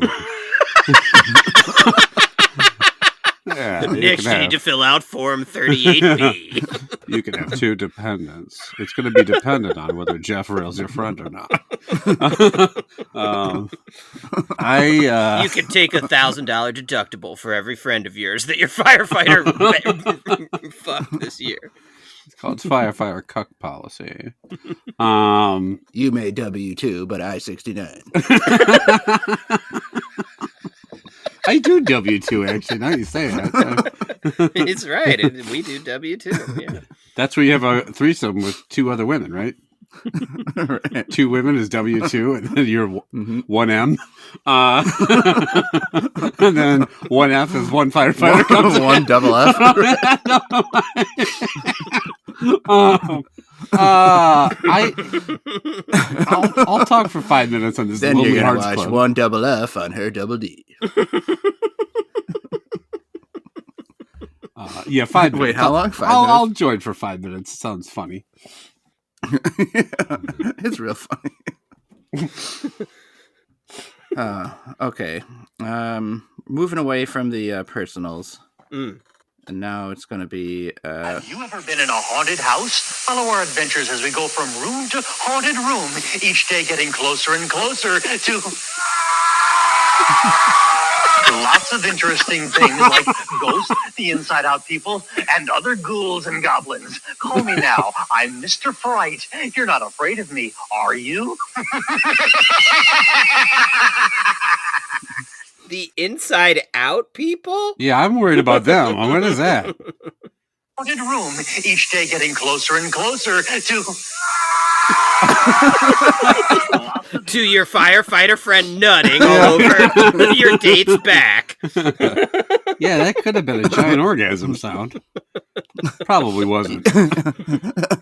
Yeah, Next, you need to fill out Form 38B. You can have 2 dependents. It's going to be dependent on whether Jeff Rail's your friend or not. You can take $1,000 deductible for every friend of yours that your firefighter fucked this year. It's called firefighter cuck policy. You may W-2, but I-69. I do W-2, actually. Now you say that. It's right. We do W-2. Yeah. That's where you have a threesome with 2 other women, right? Right. 2 women is W-2, and then you're 1M. And then 1F is 1 firefighter. Comes 1 double F. I'll talk for 5 minutes on this. Then Lonely you're going to Hearts watch Club. 1 double F on her double D. Yeah, 5 minutes. Wait, how long? 5 I'll minutes? join for 5 minutes. It sounds funny. It's real funny. Okay. Moving away from the personals. And now it's going to be... Have you ever been in a haunted house? Follow our adventures as we go from room to haunted room, each day getting closer and closer to... Lots of interesting things like ghosts, the inside-out people, and other ghouls and goblins. Call me now. I'm Mr. Fright. You're not afraid of me, are you? The inside out people? Yeah, I'm worried about them. What is that? Haunted room, each day getting closer and closer to... To your firefighter friend nutting all over your date's back. Yeah, that could have been a giant orgasm sound. Probably wasn't.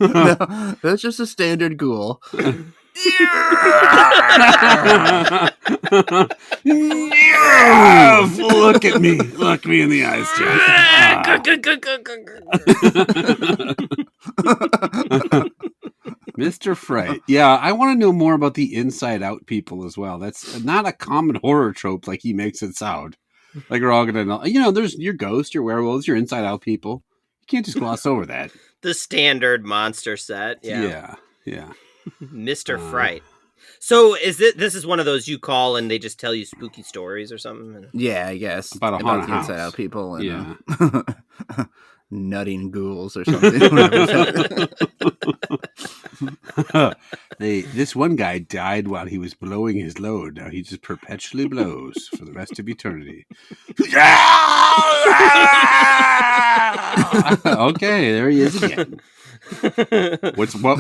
No, that's just a standard ghoul. Look at me. Look me in the eyes, Jack. Mr. Fright. Yeah, I want to know more about the inside out people as well. That's not a common horror trope like he makes it sound. Like we're all going to know. You know, there's your ghosts, your werewolves, your inside out people. You can't just gloss over that. The standard monster set. Yeah. Mr. Fright. So this is one of those you call and they just tell you spooky stories or something? Yeah, I guess. About a haunted the house. inside out people. And, Yeah. nutting ghouls or something. This one guy died while he was blowing his load. Now he just perpetually blows for the rest of eternity. Okay, there he is again. What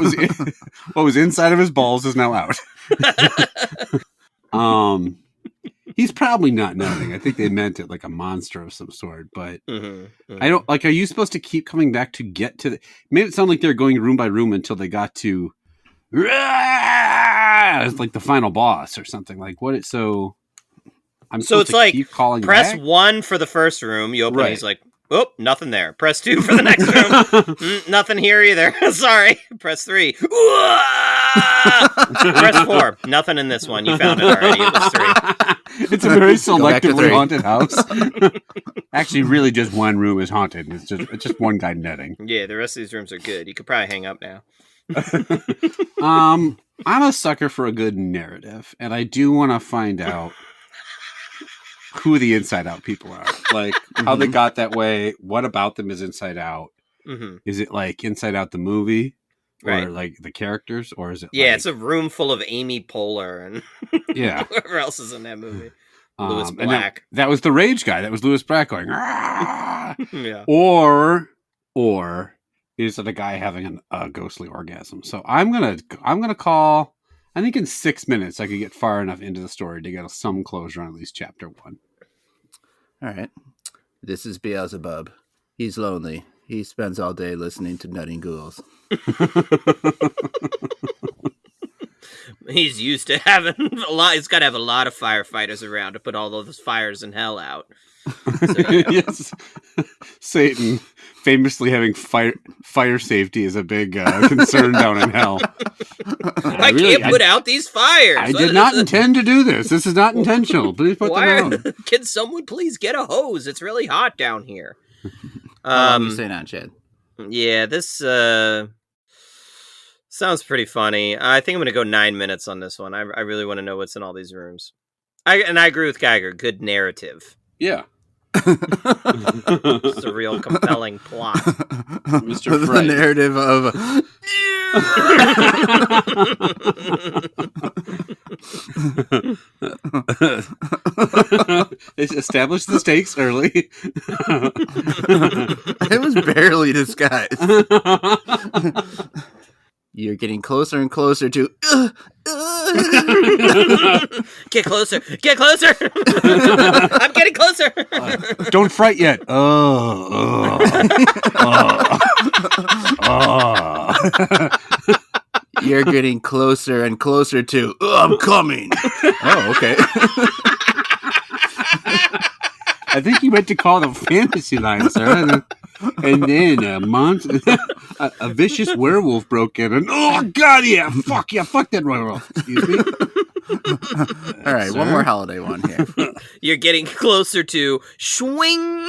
was inside of his balls is now out. He's probably not nutting. I think they meant it like a monster of some sort, but I don't like. Are you supposed to keep coming back to get to the? Made it sound like they're going room by room until they got to. It's like the final boss or something. Like what? So I'm So it's supposed to like keep calling press back? 1 for the first room. You open it, Right. he's like, oh, nothing there. Press 2 for the next room. Nothing here either. Sorry. Press 3. Press 4. Nothing in this one. You found it already. It was 3. It's a very back to selectively 3. haunted house. Actually, really, just one room is haunted. It's just one guy netting. Yeah, the rest of these rooms are good. You could probably hang up now. I'm a sucker for a good narrative, and I do want to find out who the Inside Out people are, like how they got that way. What about them is Inside Out? Mm-hmm. Is it like Inside Out the movie, or Right. like the characters, or is it? Yeah, like, it's a room full of Amy Poehler and yeah. whoever else is in that movie. Louis and Black. That was the rage guy. That was Louis Black going. "Ah!" Yeah. Or is it a guy having a ghostly orgasm? So I'm gonna call. I think in 6 minutes I could get far enough into the story to get some closure on at least chapter 1. All right. This is Beelzebub. He's lonely. He spends all day listening to nutting ghouls. He's used to having a lot. He's got to have a lot of firefighters around to put all those fires in hell out. So, yeah. Yes, Satan famously having fire safety is a big concern down in hell. I can't put out these fires. I did not intend to do this. This is not intentional. Please put them out. Can someone please get a hose? It's really hot down here. How long you staying on, Chad? Yeah, this sounds pretty funny. I think I'm going to go 9 minutes on this one. I really want to know what's in all these rooms. I agree with Geiger. Good narrative. Yeah. It's a real compelling plot. Mr. The Fright. narrative of They established the stakes early. it was barely disguised. You're getting closer and closer to. Get closer! Get closer! I'm getting closer! Don't fright yet. You're getting closer and closer to. I'm coming. Oh, okay. I think you meant to call the fantasy line, sir. And then a vicious werewolf broke in, and oh god, fuck that werewolf. Excuse me. All right, one more holiday one here. You're getting closer to swing.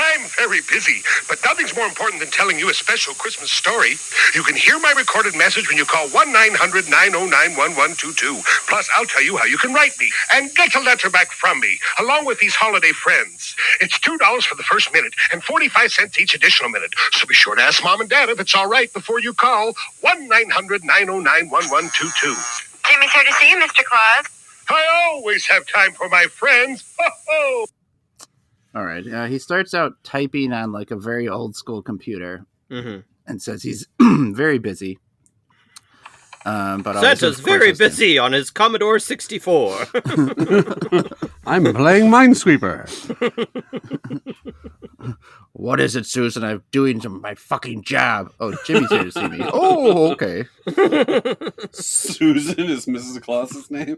I'm very busy, but nothing's more important than telling you a special Christmas story. You can hear my recorded message when you call 1-900-909-1122. Plus, I'll tell you how you can write me and get a letter back from me, along with these holiday friends. It's $2 for the first minute and 45 cents each additional minute. So be sure to ask Mom and Dad if it's all right before you call 1-900-909-1122. Jimmy's here to see you, Mr. Claus. I always have time for my friends. Ho-ho! All right. He starts out typing on like a very old school computer Mm-hmm. and says he's very busy. But Santa's very busy on his Commodore 64. I'm playing Minesweeper. What is it, Susan? I'm doing my fucking job. Oh, Jimmy's here to see me. Oh, okay. Susan is Mrs. Claus's name.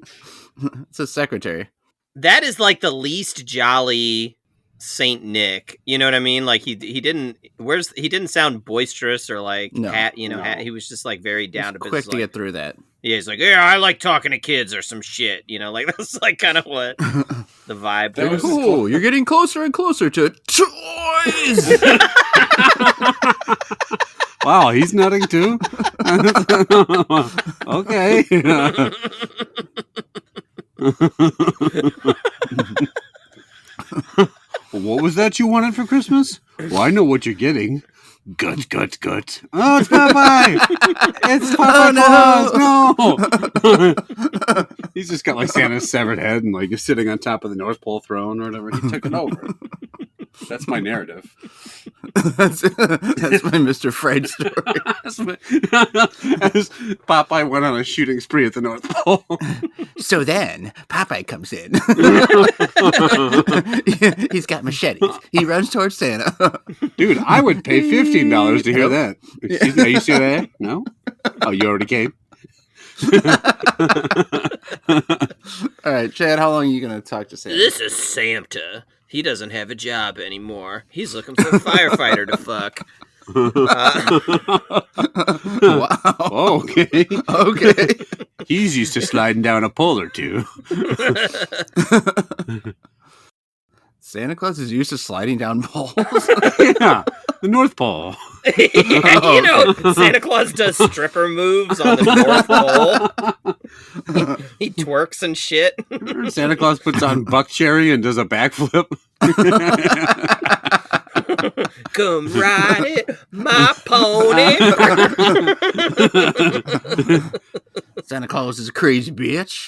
It's a secretary. That is like the least jolly Saint Nick. You know what I mean? Like he didn't sound boisterous or like No. he was just like very down to Quick business. to Like, get through that. yeah, he's like, yeah, I like talking to kids or some shit. You know, like that's like kind of what the vibe That was. was- Cool. You're getting closer and closer to toys. Wow, he's nutting too? Okay. What was that you wanted for Christmas? Well, I know what you're getting. Gut. Oh, it's Popeye! It's Popeye Claus! No! He's just got like Santa's severed head and like is sitting on top of the North Pole throne or whatever. He took it over. That's my narrative. That's my Mr. Fried story. As Popeye went on a shooting spree at the North Pole. So then Popeye comes in. He's got machetes. He runs towards Santa. Dude, I would pay $15 to hear that. Excuse me, are you still there? No? Oh, you already came? All right, Chad, how long are you going to talk to Santa? This is Santa. He doesn't have a job anymore. He's looking for a firefighter to fuck. Wow. Okay. He's used to sliding down a pole or two. Santa Claus is used to sliding down poles. Yeah, the North Pole. You know, Santa Claus does stripper moves on the North Pole. He twerks and shit. Santa Claus puts on buck cherry and does a backflip. Come ride it, my pony. Santa Claus is a crazy bitch.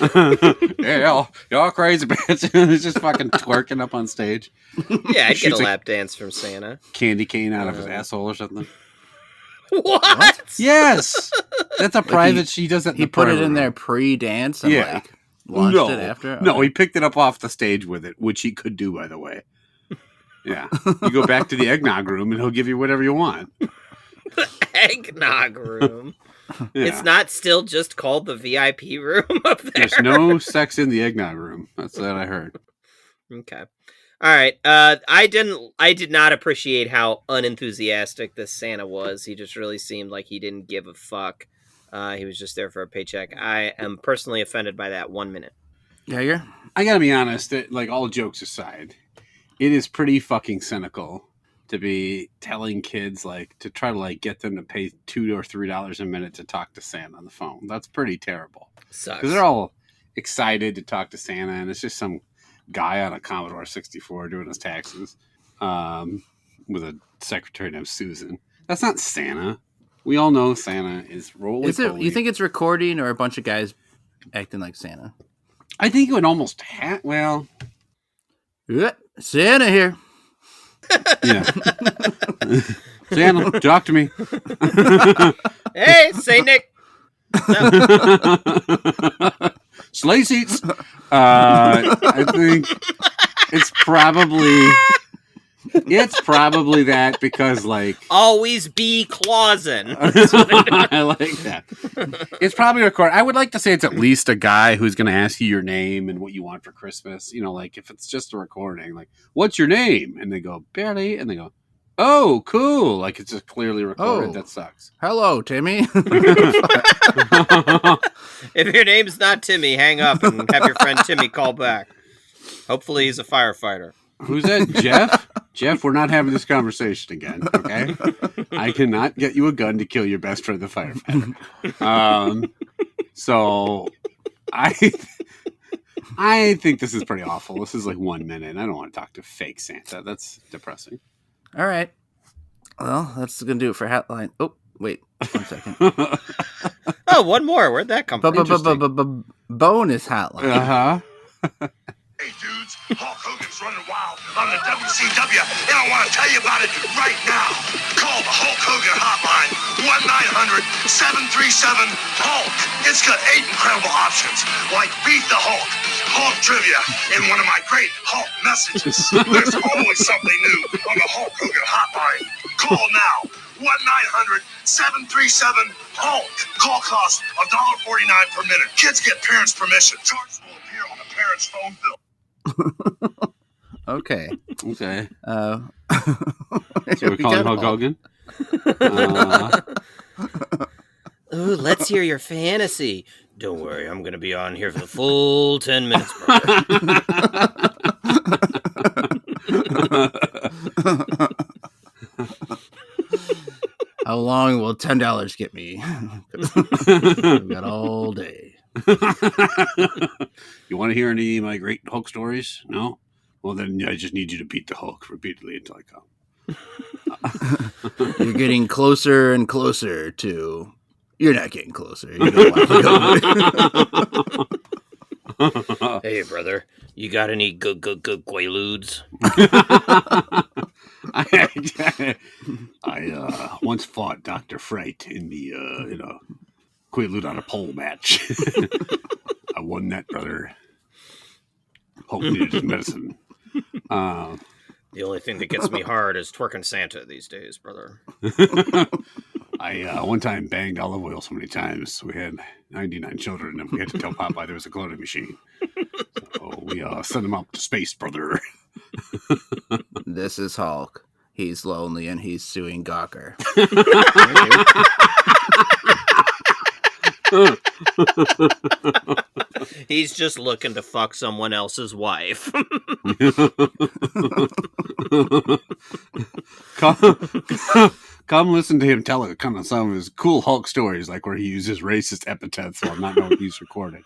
Yeah, y'all crazy bitch. He's just fucking twerking up on stage. Yeah, I'd get a lap dance from Santa. Candy cane out of his asshole or something. What? Yes, that's a private. He does that. He put it in there pre-dance and like launched it after. No, he picked it up off the stage with it, which he could do, by the way. Yeah, you go back to the eggnog room and he'll give you whatever you want. The eggnog room. Yeah. It's not still just called the VIP room up there. There's no sex in the eggnog room. That's what I heard. Okay. All right. I did not appreciate how unenthusiastic this Santa was. He just really seemed like he didn't give a fuck. He was just there for a paycheck. I am personally offended by that 1 minute. Yeah. I gotta be honest, that, like, all jokes aside, it is pretty fucking cynical to be telling kids, like, to try to, like, get them to pay $2 or $3 a minute to talk to Santa on the phone. That's pretty terrible. Sucks. Because they're all excited to talk to Santa, and it's just some guy on a Commodore 64 doing his taxes with a secretary named Susan. That's not Santa. We all know Santa is roly-poly. You think it's recording or a bunch of guys acting like Santa? I think it would almost well... Santa here. Yeah. Santa, talk to me. Hey, Saint Nick. Sleigh seats. I think it's probably that because, like, always be Clausen. I like that. It's probably recorded. I would like to say it's at least a guy who's going to ask you your name and what you want for Christmas. You know, like if it's just a recording, like, what's your name? And they go, Barely. And they go, oh, cool. Like it's just clearly recorded. Oh. That sucks. Hello, Timmy. If your name's not Timmy, hang up and have your friend Timmy call back. Hopefully he's a firefighter. Who's that? Jeff? Jeff, we're not having this conversation again, okay? I cannot get you a gun to kill your best friend, the firefighter. So I think this is pretty awful. This is like 1 minute. I don't want to talk to fake Santa. That's depressing. All right. Well, that's going to do it for Hotline. Oh, wait. 1 second. Oh, one more. Where'd that come from? Bonus Hotline. Uh-huh. Hey, dudes, Hulk Hogan's running wild on the WCW, and I want to tell you about it right now. Call the Hulk Hogan hotline, 1-900-737-HULK. It's got 8 incredible options, like Beat the Hulk, Hulk Trivia, and one of my great Hulk messages. There's always something new on the Hulk Hogan hotline. Call now, 1-900-737-HULK. Call costs $1.49 per minute. Kids get parents' permission. Charges will appear on the parents' phone bill. Okay. Okay. So we call him Hulk Hogan? Ooh, let's hear your fantasy. Don't worry, I'm going to be on here for the full 10 minutes, brother. How long will $10 get me? We've got all day. You want to hear any of my great Hulk stories? No? Well, then I just need you to beat the Hulk repeatedly until I come. You're getting closer and closer to... You're not getting closer. You're gonna go. Hey, brother, you got any good Quaaludes? I once fought Dr. Fright in the Quaalude on a pole match. I won that, brother. Hulk needed his medicine. The only thing that gets me hard is twerking Santa these days, brother. I one time banged olive oil so many times. We had 99 children, and we had to tell Popeye there was a cloning machine. So we sent him up to space, brother. This is Hulk. He's lonely and he's suing Gawker. He's just looking to fuck someone else's wife. Come listen to him tell kind of some of his cool Hulk stories, like where he uses racist epithets while not knowing he's recorded.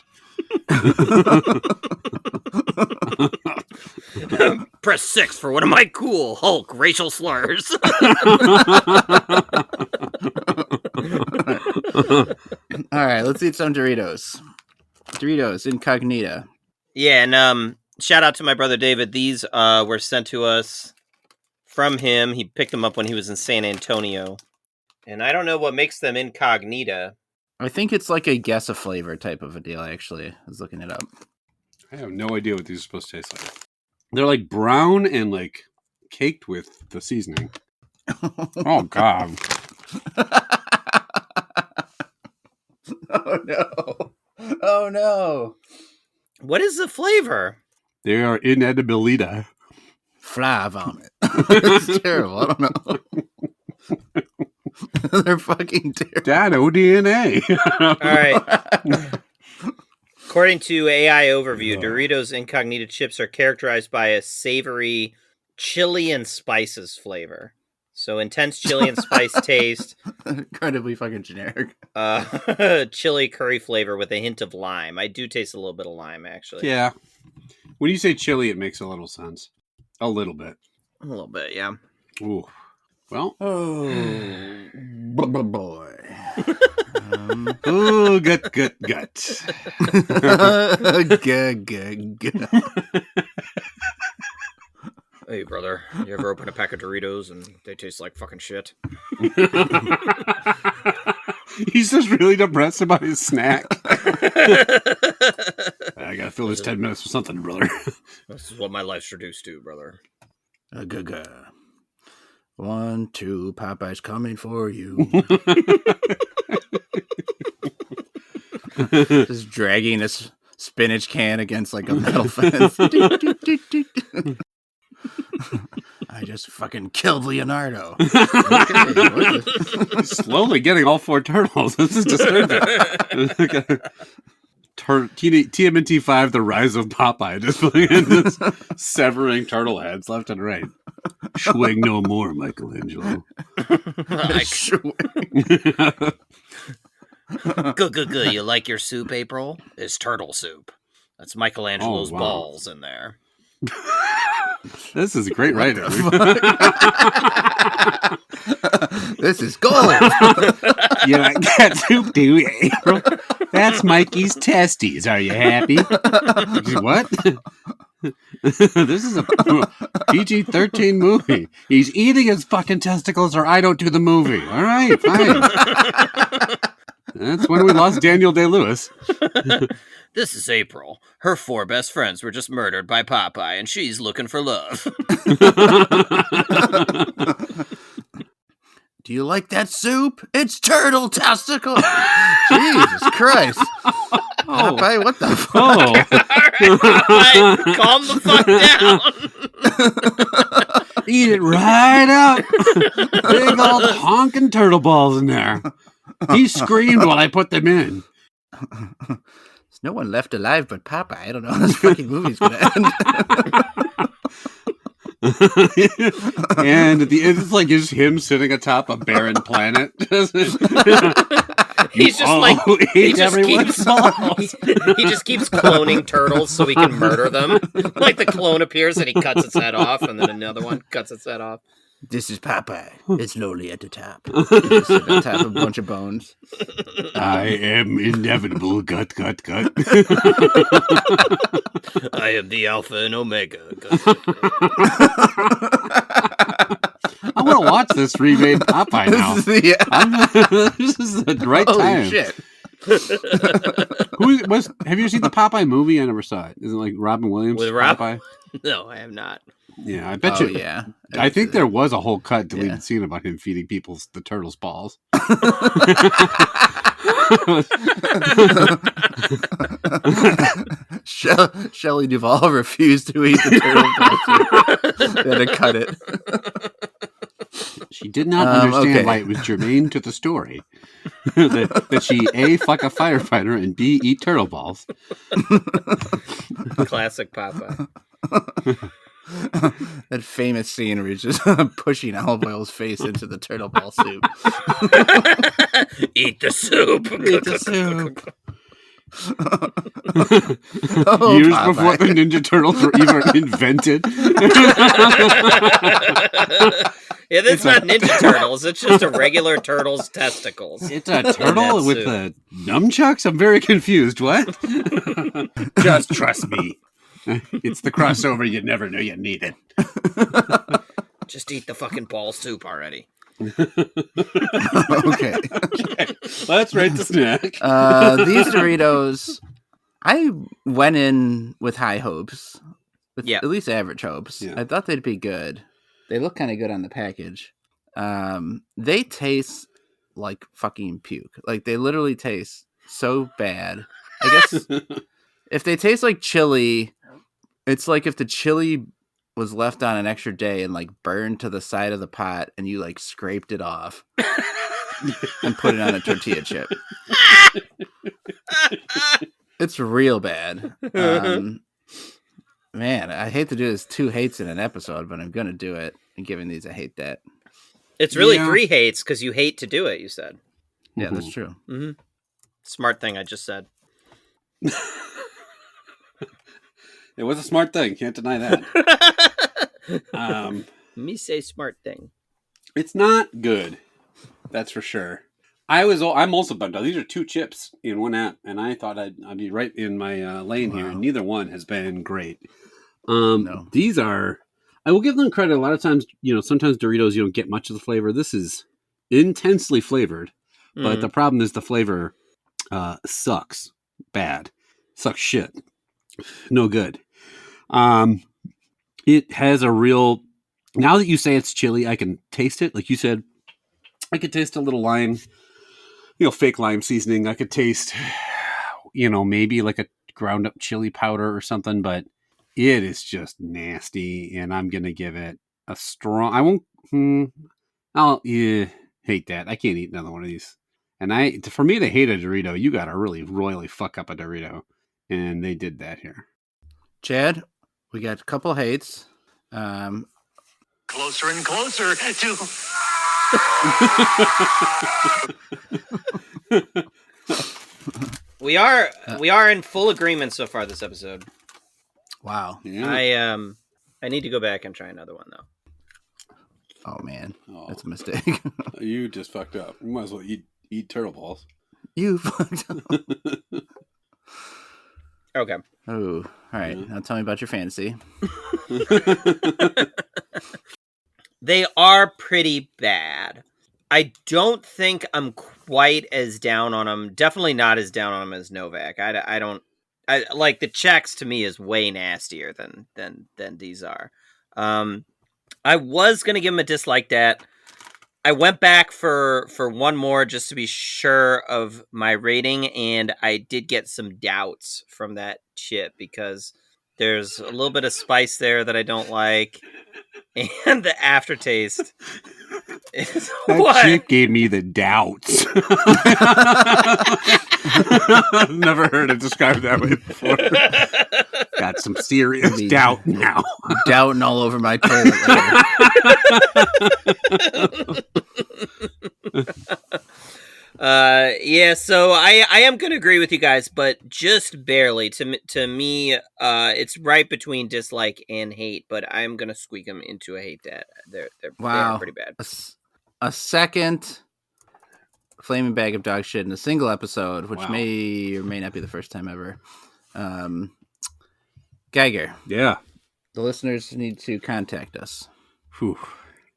Press 6 for one of my cool Hulk racial slurs. All right, let's eat some Doritos. Doritos Incognita. Yeah, and shout out to my brother David. These were sent to us from him. He picked them up when he was in San Antonio. And I don't know what makes them Incognita. I think it's like a guess a flavor type of a deal, actually. I was looking it up. I have no idea what these are supposed to taste like. They're like brown and like caked with the seasoning. Oh, God. Oh, no. Oh, no. What is the flavor? They are inedibilita. Fly vomit. It's terrible. I don't know. They're fucking terrible. Dino DNA. All right. According to AI Overview, Doritos Incognita chips are characterized by a savory chili and spices flavor. So intense chili and spice taste. Incredibly fucking generic. Chili curry flavor with a hint of lime. I do taste a little bit of lime, actually. Yeah. When you say chili, it makes a little sense. A little bit. A little bit, yeah. Ooh. Well. Oh, boy. Ooh, gut. Gut. Hey, brother, you ever open a pack of Doritos and they taste like fucking shit? He's just really depressed about his snack. I gotta fill this 10 minutes with something, brother. This is what my life's reduced to, brother. 1, 2, Popeye's coming for you. Just dragging this spinach can against like a metal fence. I just fucking killed Leonardo. Okay, slowly getting all 4 turtles. This is disturbing. TMNT 5, The Rise of Popeye. Just severing turtle heads left and right. Swing no more, Michelangelo. Good. You like your soup, April? It's turtle soup. That's Michelangelo's balls in there. This is a great writing. This is gold. You like that soup, do you, April? That's Mikey's testes. Are you happy? What? This is a PG-13 movie. He's eating his fucking testicles or I don't do the movie. All right, fine. That's when we lost Daniel Day-Lewis. This is April. Her 4 best friends were just murdered by Popeye, and she's looking for love. Do you like that soup? It's turtle testicle. Jesus Christ. Popeye, what the fuck? All right, calm the fuck down. Eat it right up. Big old honking turtle balls in there. He screamed while I put them in. There's no one left alive but Popeye. I don't know how this fucking movie's going to end. And at the end, it's like just him sitting atop a barren planet. He's just like he just everyone's keeps balls. he just keeps cloning turtles so he can murder them. Like the clone appears and he cuts its head off, and then another one cuts its head off. This is Popeye. It's lonely at the top. Just sit on top of a bunch of bones. I am inevitable. Gut. I am the Alpha and Omega. I want to watch this remade Popeye now. This is the right time. Shit. Have you seen the Popeye movie? I never saw it. Is it like Robin Williams? With Popeye? No, I have not. Yeah, I bet you. Yeah. I think there was a whole deleted scene about him feeding the turtles balls. Shelley Duvall refused to eat the turtle balls. They had to cut it. She did not understand why it was germane to the story. that she A, fuck a firefighter, and B, eat turtle balls. Classic Popeye. That famous scene where he's just pushing Olive Oil's face into the turtle ball soup. Eat the soup. Eat the soup. Years before the Ninja Turtles were even invented. Yeah, that's not Ninja Turtles. It's just a regular turtle's testicles. It's a turtle with the nunchucks? I'm very confused. What? Just trust me. It's the crossover you never knew you needed. Just eat the fucking ball soup already. Okay. Let's rate the snack. These Doritos, I went in with high hopes. With at least average hopes. Yeah. I thought they'd be good. They look kind of good on the package. They taste like fucking puke. Like, they literally taste so bad. I guess if they taste like chili, it's like if the chili was left on an extra day and like burned to the side of the pot and you like scraped it off and put it on a tortilla chip. It's real bad. Man, I hate to do this 2 hates in an episode, but I'm going to do it. I'm giving these a hate that. It's really 3 hates because you hate to do it, you said. Yeah, that's true. Mm-hmm. Smart thing I just said. It was a smart thing. Can't deny that. Me say smart thing. It's not good. That's for sure. I'm also bummed out. These are 2 chips in one app, and I thought I'd be right in my lane here, and neither one has been great. No. These are... I will give them credit. A lot of times, sometimes Doritos, you don't get much of the flavor. This is intensely flavored, but the problem is the flavor sucks bad. Sucks shit. No good. It has a real... Now that you say it's chili, I can taste it. Like you said, I could taste a little lime, fake lime seasoning. I could taste, maybe like a ground up chili powder or something, but it is just nasty. And I'm going to give it a strong, I'll hate that. I can't eat another one of these. And for me to hate a Dorito, you got to really royally fuck up a Dorito. And they did that here. Chad, we got a couple hates. Closer and closer to... We are in full agreement so far this episode. Wow. Yeah. I need to go back and try another one though. Oh man, that's a mistake. You just fucked up. You might as well eat turtle balls. You fucked up. Okay. Oh, all right. Now tell me about your fantasy. They are pretty bad. I don't think I'm quite as down on them. Definitely not as down on them as Novak. I don't like the Chex to me is way nastier than these are. I was gonna give them a dislike that. I went back for one more just to be sure of my rating, and I did get some doubts from that chip because there's a little bit of spice there that I don't like, and the aftertaste is that chip gave me the doubts. I've never heard it described that way before. Got some serious doubt now. Doubting all over my toilet later. Yeah, so I am gonna agree with you guys, but just barely. To me, it's right between dislike and hate, but I'm gonna squeak them into a hate that. They are Wow. pretty bad. A second flaming bag of dog shit in a single episode, which Wow. may or may not be the first time ever. Geiger, Yeah. the listeners need to contact us. Whew.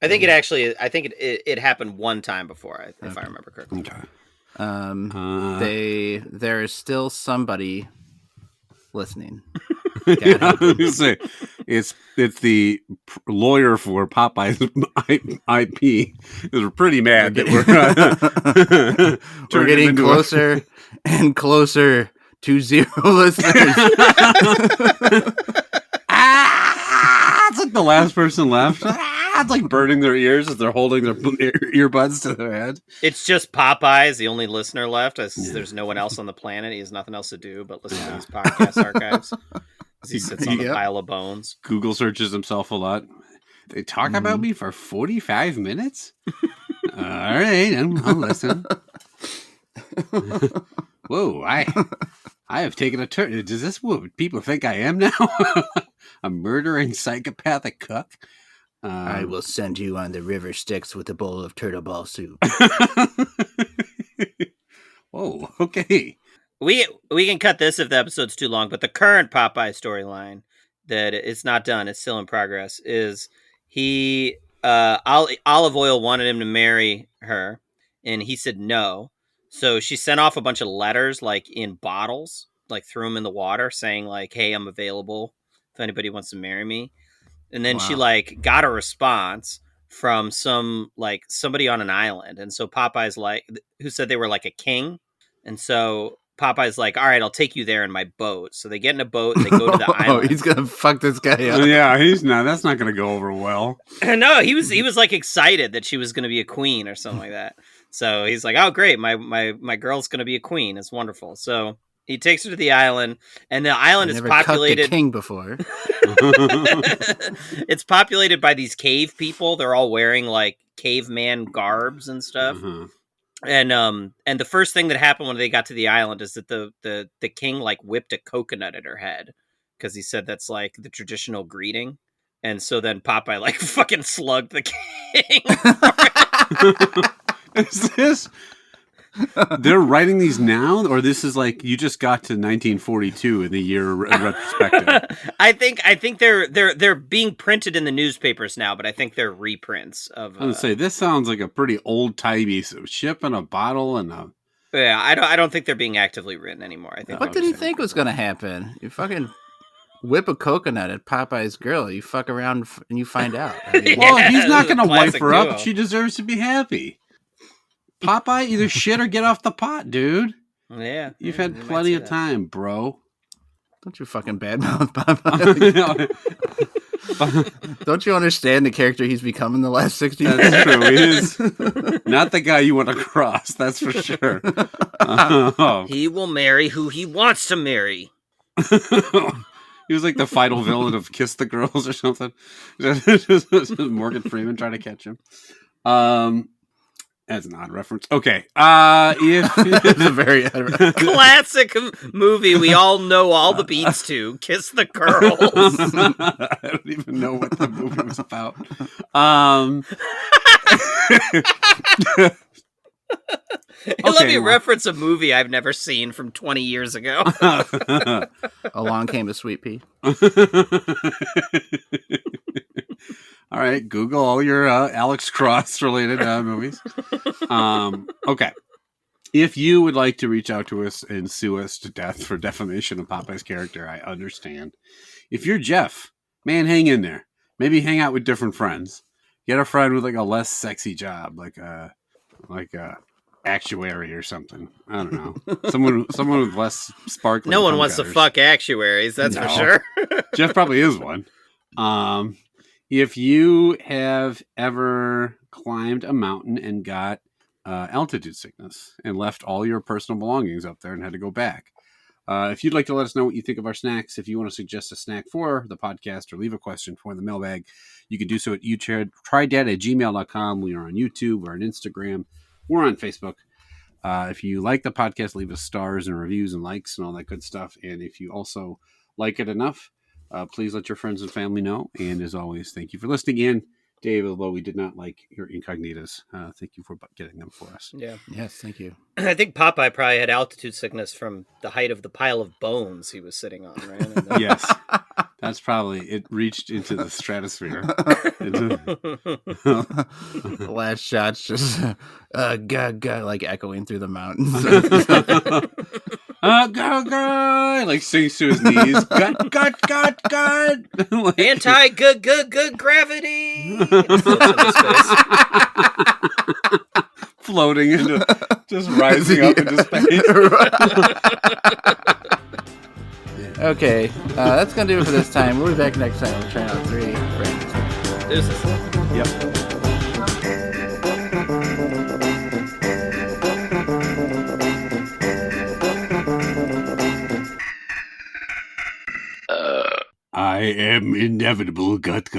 I think it happened one time before, if I remember correctly. Okay. There is still somebody listening. Yeah, I was gonna say, it's the lawyer for Popeye's IP. We're pretty mad that we're getting closer and closer to 0 listeners. It's like the last person left. It's like burning their ears as they're holding their earbuds to their head. It's just Popeyes, the only listener left. There's no one else on the planet. He has nothing else to do but listen to these podcast archives. He sits on the pile of bones. Google searches himself a lot. They talk about me for 45 minutes? All right, I'll listen. Whoa, I have taken a turn. Does this what people think I am now? A murdering psychopathic cook? I will send you on the river Styx with a bowl of turtle ball soup. Whoa, okay. We can cut this if the episode's too long, but the current Popeye storyline that it's not done, it's still in progress, is he Olive Oil wanted him to marry her, and he said no. So she sent off a bunch of letters, like in bottles, like threw them in the water, saying like, "Hey, I'm available if anybody wants to marry me." And then she like got a response from somebody on an island, and so Popeye's like, who said they were like a king, and so Popeye's like, all right, I'll take you there in my boat. So they get in a boat and they go to the island. He's gonna fuck this guy up. Yeah, he's not. That's not gonna go over well. No, he was like excited that she was gonna be a queen or something like that. So he's like, oh great, my girl's gonna be a queen. It's wonderful. So he takes her to the island, and the island is populated. Cucked a king before. It's populated by these cave people. They're all wearing like caveman garbs and stuff. And the first thing that happened when they got to the island is that the king like whipped a coconut at her head because he said that's like the traditional greeting. And so then Popeye like fucking slugged the king. Is this? They're writing these now, or this is like you just got to 1942 in the year retrospective? I think they're being printed in the newspapers now, but I think they're reprints of. I would say this sounds like a pretty old timey ship and a bottle and a. Yeah, I don't think they're being actively written anymore. I think. What did he think was going to happen? You fucking whip a coconut at Popeye's girl. You fuck around and you find out. I mean, well, he's not going to wipe her duo. up. She deserves to be happy. Popeye, either shit or get off the pot, dude. Yeah. You've had plenty of time, bro. Don't you fucking badmouth Popeye. Don't you understand the character he's become in the last 60 years? That's true. He is not the guy you want to cross, that's for sure. He will marry who he wants to marry. He was like the final villain of Kiss the Girls or something. Morgan Freeman trying to catch him. That's an odd reference. Okay. It's a very odd reference. Classic movie we all know all the beats to. Kiss the Girls. I don't even know what the movie was about. Let me reference a movie I've never seen from 20 years ago. Along Came a Sweet Pea. All right, Google all your Alex Cross related movies. Okay. If you would like to reach out to us and sue us to death for defamation of Popeye's character, I understand. If you're Jeff, man, hang in there. Maybe hang out with different friends. Get a friend with like a less sexy job, like a actuary or something. I don't know. Someone with less sparkling. No one wants to fuck actuaries, that's for sure. Jeff probably is one. If you have ever climbed a mountain and got altitude sickness and left all your personal belongings up there and had to go back, if you'd like to let us know what you think of our snacks, if you want to suggest a snack for the podcast or leave a question for the mailbag, you can do so at youtrieddat@gmail.com. We are on YouTube, we're on Instagram, we're on Facebook. If you like the podcast, leave us stars and reviews and likes and all that good stuff. And if you also like it enough, please let your friends and family know. And as always, thank you for listening in. Dave, although we did not like your incognitas, thank you for getting them for us. Yeah. Yes, thank you. I think Popeye probably had altitude sickness from the height of the pile of bones he was sitting on, right? And then- Yes. That's probably, it reached into the stratosphere. The last shot's just like echoing through the mountains. Go, like sings to his knees. God. Like, Anti-good gravity. Floating into, just rising up into space. Okay, that's gonna do it for this time. We'll be back next time. We'll try out 3 friends. Deuces. Yep. I am inevitable. Gut.